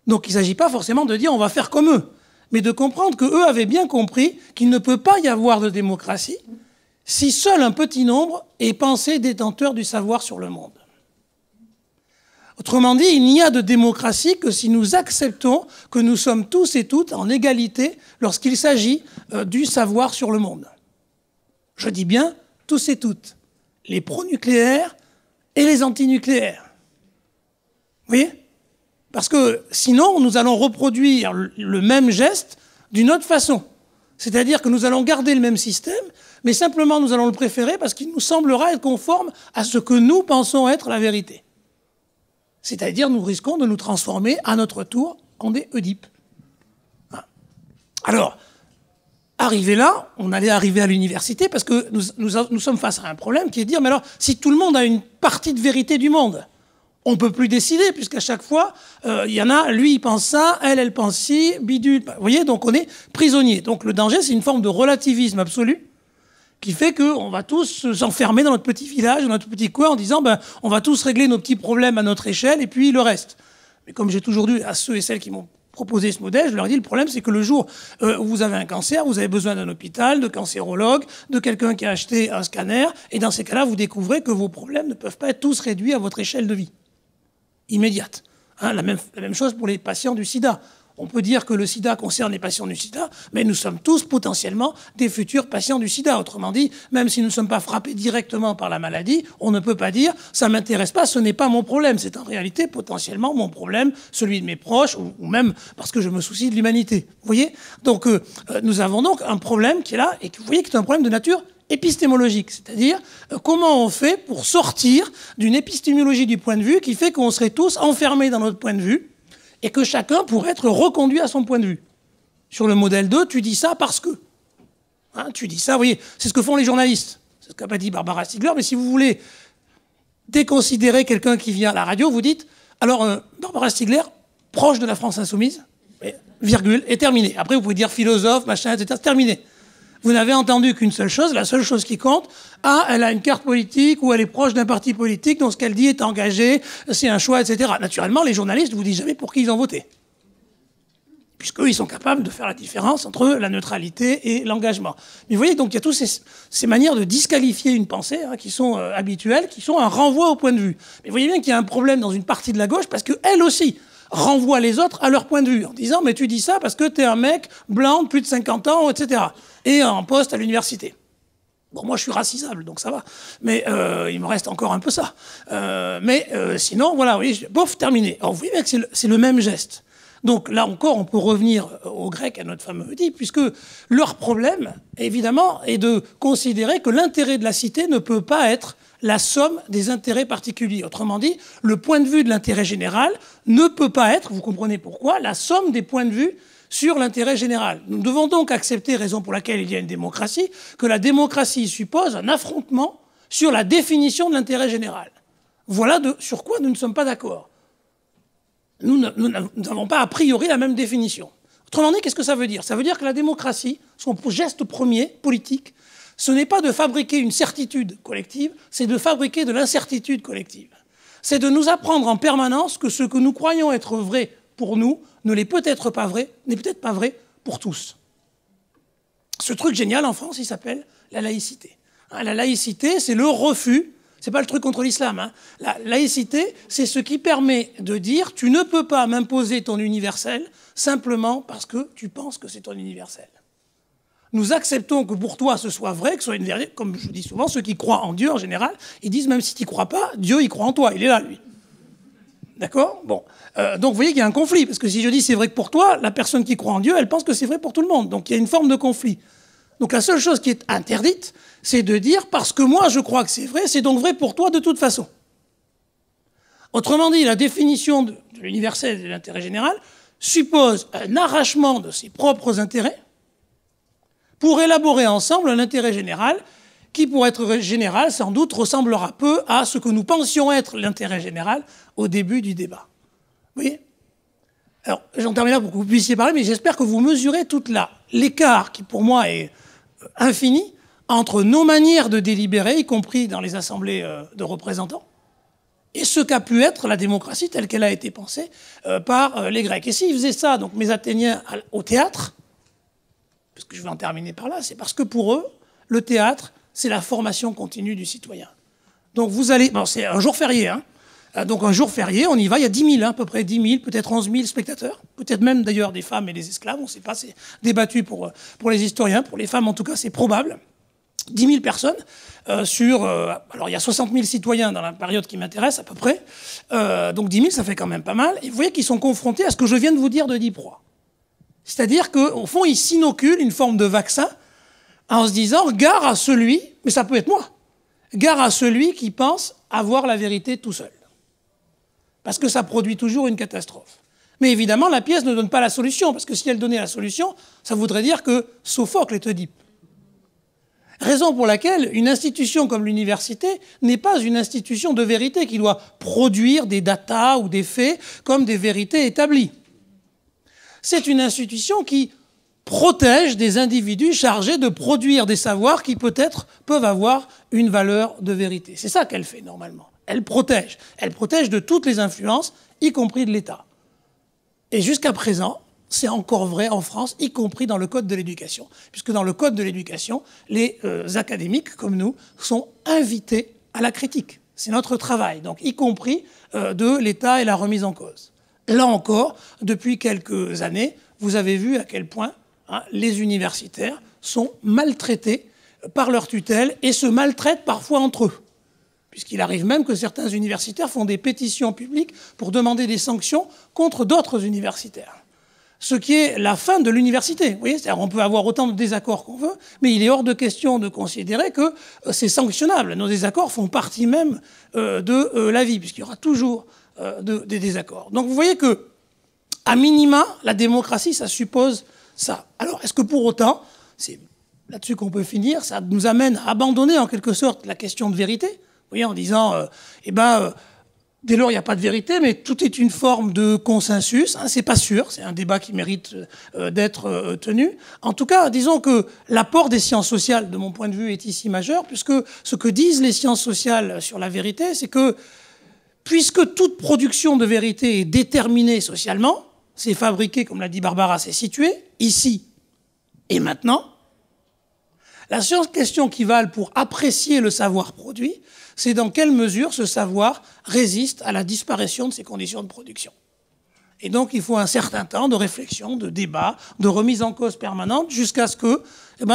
Donc il ne s'agit pas forcément de dire on va faire comme eux, mais de comprendre qu'eux avaient bien compris qu'il ne peut pas y avoir de démocratie si seul un petit nombre est pensé détenteur du savoir sur le monde. Autrement dit, il n'y a de démocratie que si nous acceptons que nous sommes tous et toutes en égalité lorsqu'il s'agit du savoir sur le monde. Je dis bien tous et toutes, les pro-nucléaires et les anti-nucléaires. Vous voyez? Parce que sinon, nous allons reproduire le même geste d'une autre façon. C'est-à-dire que nous allons garder le même système, mais simplement nous allons le préférer parce qu'il nous semblera être conforme à ce que nous pensons être la vérité. C'est-à-dire, nous risquons de nous transformer à notre tour en des Oedipes. Alors, arrivé là, on allait arriver à l'université parce que nous sommes face à un problème qui est de dire, mais alors, si tout le monde a une partie de vérité du monde, on ne peut plus décider, puisqu'à chaque fois, il y en a, lui, il pense ça, elle pense ci, bidule. Vous voyez, donc on est prisonnier. Donc le danger, c'est une forme de relativisme absolu qui fait qu'on va tous s'enfermer dans notre petit village, dans notre petit coin, en disant on va tous régler nos petits problèmes à notre échelle, et puis le reste. Mais comme j'ai toujours dit à ceux et celles qui m'ont proposé ce modèle, je leur dis, le problème, c'est que le jour où vous avez un cancer, vous avez besoin d'un hôpital, de cancérologue, de quelqu'un qui a acheté un scanner, et dans ces cas-là, vous découvrez que vos problèmes ne peuvent pas être tous réduits à votre échelle de vie immédiate. Hein, la même chose pour les patients du sida. On peut dire que le sida concerne les patients du sida, mais nous sommes tous potentiellement des futurs patients du sida. Autrement dit, même si nous ne sommes pas frappés directement par la maladie, on ne peut pas dire « ça ne m'intéresse pas, ce n'est pas mon problème ». C'est en réalité potentiellement mon problème, celui de mes proches, ou même parce que je me soucie de l'humanité. Vous voyez? Donc nous avons donc un problème qui est là, et que vous voyez qui est un problème de nature épistémologique, c'est-à-dire comment on fait pour sortir d'une épistémologie du point de vue qui fait qu'on serait tous enfermés dans notre point de vue et que chacun pourrait être reconduit à son point de vue. Sur le modèle 2, tu dis ça parce que. Hein, tu dis ça, vous voyez, c'est ce que font les journalistes. C'est ce qu'a pas dit Barbara Stiegler, mais si vous voulez déconsidérer quelqu'un qui vient à la radio, vous dites, alors Barbara Stiegler, proche de la France insoumise, virgule, et terminé. Après, vous pouvez dire philosophe, machin, etc. C'est terminé. Vous n'avez entendu qu'une seule chose, la seule chose qui compte, elle a une carte politique ou elle est proche d'un parti politique, donc ce qu'elle dit est engagé, c'est un choix, etc. Naturellement, les journalistes ne vous disent jamais pour qui ils ont voté. Puisqu'eux, ils sont capables de faire la différence entre la neutralité et l'engagement. Mais vous voyez, donc il y a toutes ces manières de disqualifier une pensée qui sont habituelles, qui sont un renvoi au point de vue. Mais vous voyez bien qu'il y a un problème dans une partie de la gauche, parce qu'elle aussi renvoie les autres à leur point de vue, en disant « mais tu dis ça parce que t'es un mec blanc de plus de 50 ans, etc. » et en poste à l'université. Bon, moi, je suis racisable, donc ça va. Mais il me reste encore un peu ça. Sinon, voilà, oui, bof, terminé. Alors, vous voyez bien que c'est le même geste. Donc là encore, on peut revenir aux Grecs, à notre fameux Oedipe, puisque leur problème, évidemment, est de considérer que l'intérêt de la cité ne peut pas être la somme des intérêts particuliers. Autrement dit, le point de vue de l'intérêt général ne peut pas être, vous comprenez pourquoi, la somme des points de vue sur l'intérêt général. Nous devons donc accepter, raison pour laquelle il y a une démocratie, que la démocratie suppose un affrontement sur la définition de l'intérêt général. Voilà sur quoi nous ne sommes pas d'accord. Nous n'avons pas a priori la même définition. Autrement dit, qu'est-ce que ça veut dire? Ça veut dire que la démocratie, son geste premier, politique, ce n'est pas de fabriquer une certitude collective, c'est de fabriquer de l'incertitude collective. C'est de nous apprendre en permanence que ce que nous croyons être vrai pour nous n'est peut-être pas vrai pour tous. Ce truc génial en France, il s'appelle la laïcité. La laïcité, c'est le refus. C'est pas le truc contre l'islam. La laïcité, c'est ce qui permet de dire tu ne peux pas m'imposer ton universel simplement parce que tu penses que c'est ton universel. Nous acceptons que pour toi ce soit vrai, que ce soit une vérité. Comme je dis souvent, ceux qui croient en Dieu en général, ils disent même si tu n'y crois pas, Dieu il croit en toi, il est là lui. D'accord? Bon. Donc vous voyez qu'il y a un conflit, parce que si je dis c'est vrai que pour toi, la personne qui croit en Dieu, elle pense que c'est vrai pour tout le monde. Donc il y a une forme de conflit. Donc la seule chose qui est interdite, c'est de dire parce que moi je crois que c'est vrai, c'est donc vrai pour toi de toute façon. Autrement dit, la définition de l'universel et de l'intérêt général suppose un arrachement de ses propres intérêts pour élaborer ensemble un intérêt général qui, pour être général, sans doute ressemblera peu à ce que nous pensions être l'intérêt général au début du débat. Vous voyez ? Alors, j'en termine là pour que vous puissiez parler, mais j'espère que vous mesurez tout l'écart qui, pour moi, est infini entre nos manières de délibérer, y compris dans les assemblées de représentants, et ce qu'a pu être la démocratie telle qu'elle a été pensée par les Grecs. Et s'ils faisaient ça, donc mes Athéniens, au théâtre, parce que je vais en terminer par là, c'est parce que pour eux, le théâtre, c'est la formation continue du citoyen. Donc vous allez... Bon, c'est un jour férié, donc un jour férié, on y va, il y a 10 000, à peu près 10 000, peut-être 11 000 spectateurs, peut-être même d'ailleurs des femmes et des esclaves, on ne sait pas, c'est débattu pour les historiens, pour les femmes en tout cas c'est probable. 10 000 personnes alors il y a 60 000 citoyens dans la période qui m'intéresse à peu près, donc 10 000 ça fait quand même pas mal, et vous voyez qu'ils sont confrontés à ce que je viens de vous dire de Diproie. C'est-à-dire qu'au fond ils s'inoculent une forme de vaccin en se disant gare à celui, mais ça peut être moi, gare à celui qui pense avoir la vérité tout seul. Parce que ça produit toujours une catastrophe. Mais évidemment, la pièce ne donne pas la solution, parce que si elle donnait la solution, ça voudrait dire que Sophocle est Oedipe. Raison pour laquelle une institution comme l'université n'est pas une institution de vérité qui doit produire des datas ou des faits comme des vérités établies. C'est une institution qui protège des individus chargés de produire des savoirs qui peut-être peuvent avoir une valeur de vérité. C'est ça qu'elle fait normalement. Elle protège. Elle protège de toutes les influences, y compris de l'État. Et jusqu'à présent, c'est encore vrai en France, y compris dans le Code de l'éducation. Puisque dans le Code de l'éducation, les académiques, comme nous, sont invités à la critique. C'est notre travail, donc y compris de l'État et la remise en cause. Là encore, depuis quelques années, vous avez vu à quel point les universitaires sont maltraités par leur tutelle et se maltraitent parfois entre eux. Puisqu'il arrive même que certains universitaires font des pétitions publiques pour demander des sanctions contre d'autres universitaires. Ce qui est la fin de l'université. Vous voyez, c'est-à-dire on peut avoir autant de désaccords qu'on veut, mais il est hors de question de considérer que c'est sanctionnable. Nos désaccords font partie même de la vie, puisqu'il y aura toujours des désaccords. Donc vous voyez que, à minima, la démocratie, ça suppose ça. Alors, est-ce que pour autant, c'est là-dessus qu'on peut finir, ça nous amène à abandonner en quelque sorte la question de vérité. Vous voyez, en disant, dès lors, il n'y a pas de vérité, mais tout est une forme de consensus. Hein, c'est pas sûr, c'est un débat qui mérite d'être tenu. En tout cas, disons que l'apport des sciences sociales, de mon point de vue, est ici majeur, puisque ce que disent les sciences sociales sur la vérité, c'est que puisque toute production de vérité est déterminée socialement, c'est fabriqué, comme l'a dit Barbara, c'est situé, ici et maintenant, la seule question qui vale pour apprécier le savoir produit, c'est dans quelle mesure ce savoir résiste à la disparition de ses conditions de production. Et donc, il faut un certain temps de réflexion, de débat, de remise en cause permanente, jusqu'à ce que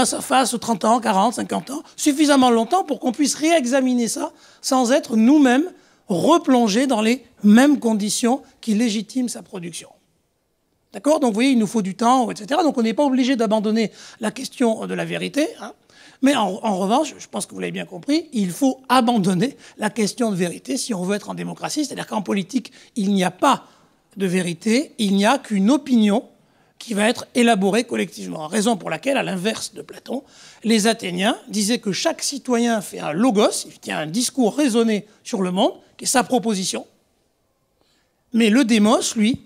ça fasse 30 ans, 40, 50 ans, suffisamment longtemps pour qu'on puisse réexaminer ça sans être nous-mêmes replongés dans les mêmes conditions qui légitiment sa production. D'accord ? Donc, vous voyez, il nous faut du temps, etc. Donc, on n'est pas obligé d'abandonner la question de la vérité, hein. Mais en revanche, je pense que vous l'avez bien compris, il faut abandonner la question de vérité si on veut être en démocratie. C'est-à-dire qu'en politique, il n'y a pas de vérité, il n'y a qu'une opinion qui va être élaborée collectivement. Raison pour laquelle, à l'inverse de Platon, les Athéniens disaient que chaque citoyen fait un logos, il tient un discours raisonné sur le monde, qui est sa proposition. Mais le démos, lui,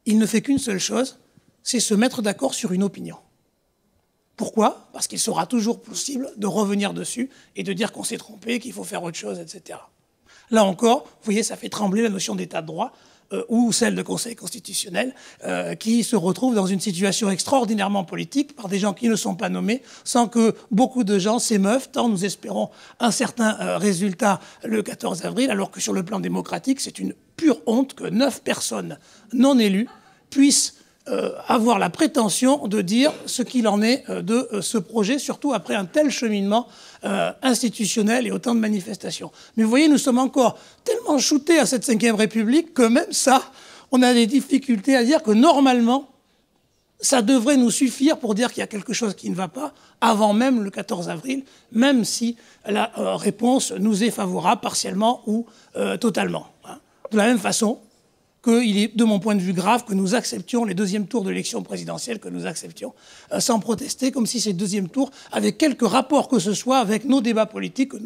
il ne fait qu'une seule chose, c'est se mettre d'accord sur une opinion. Pourquoi ? Parce qu'il sera toujours possible de revenir dessus et de dire qu'on s'est trompé, qu'il faut faire autre chose, etc. Là encore, vous voyez, ça fait trembler la notion d'état de droit ou celle de conseil constitutionnel qui se retrouve dans une situation extraordinairement politique par des gens qui ne sont pas nommés sans que beaucoup de gens s'émeuvent, tant nous espérons un certain résultat le 14 avril, alors que sur le plan démocratique, c'est une pure honte que 9 personnes non élues puissent avoir la prétention de dire ce qu'il en est de ce projet, surtout après un tel cheminement institutionnel et autant de manifestations. Mais vous voyez, nous sommes encore tellement shootés à cette 5e République que même ça, on a des difficultés à dire que normalement, ça devrait nous suffire pour dire qu'il y a quelque chose qui ne va pas avant même le 14 avril, même si la réponse nous est favorable partiellement ou totalement. Hein. De la même façon qu'il est, de mon point de vue, grave que nous acceptions les deuxièmes tours de l'élection présidentielle, que nous acceptions sans protester, comme si ces deuxièmes tours avaient quelque rapport que ce soit avec nos débats politiques que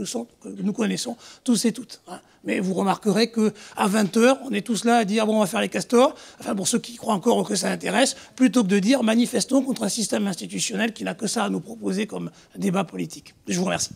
nous connaissons tous et toutes. Hein. Mais vous remarquerez qu'à 20h, on est tous là à dire « bon, on va faire les castors », enfin pour ceux qui croient encore que ça intéresse, plutôt que de dire « manifestons contre un système institutionnel qui n'a que ça à nous proposer comme débat politique ». Je vous remercie.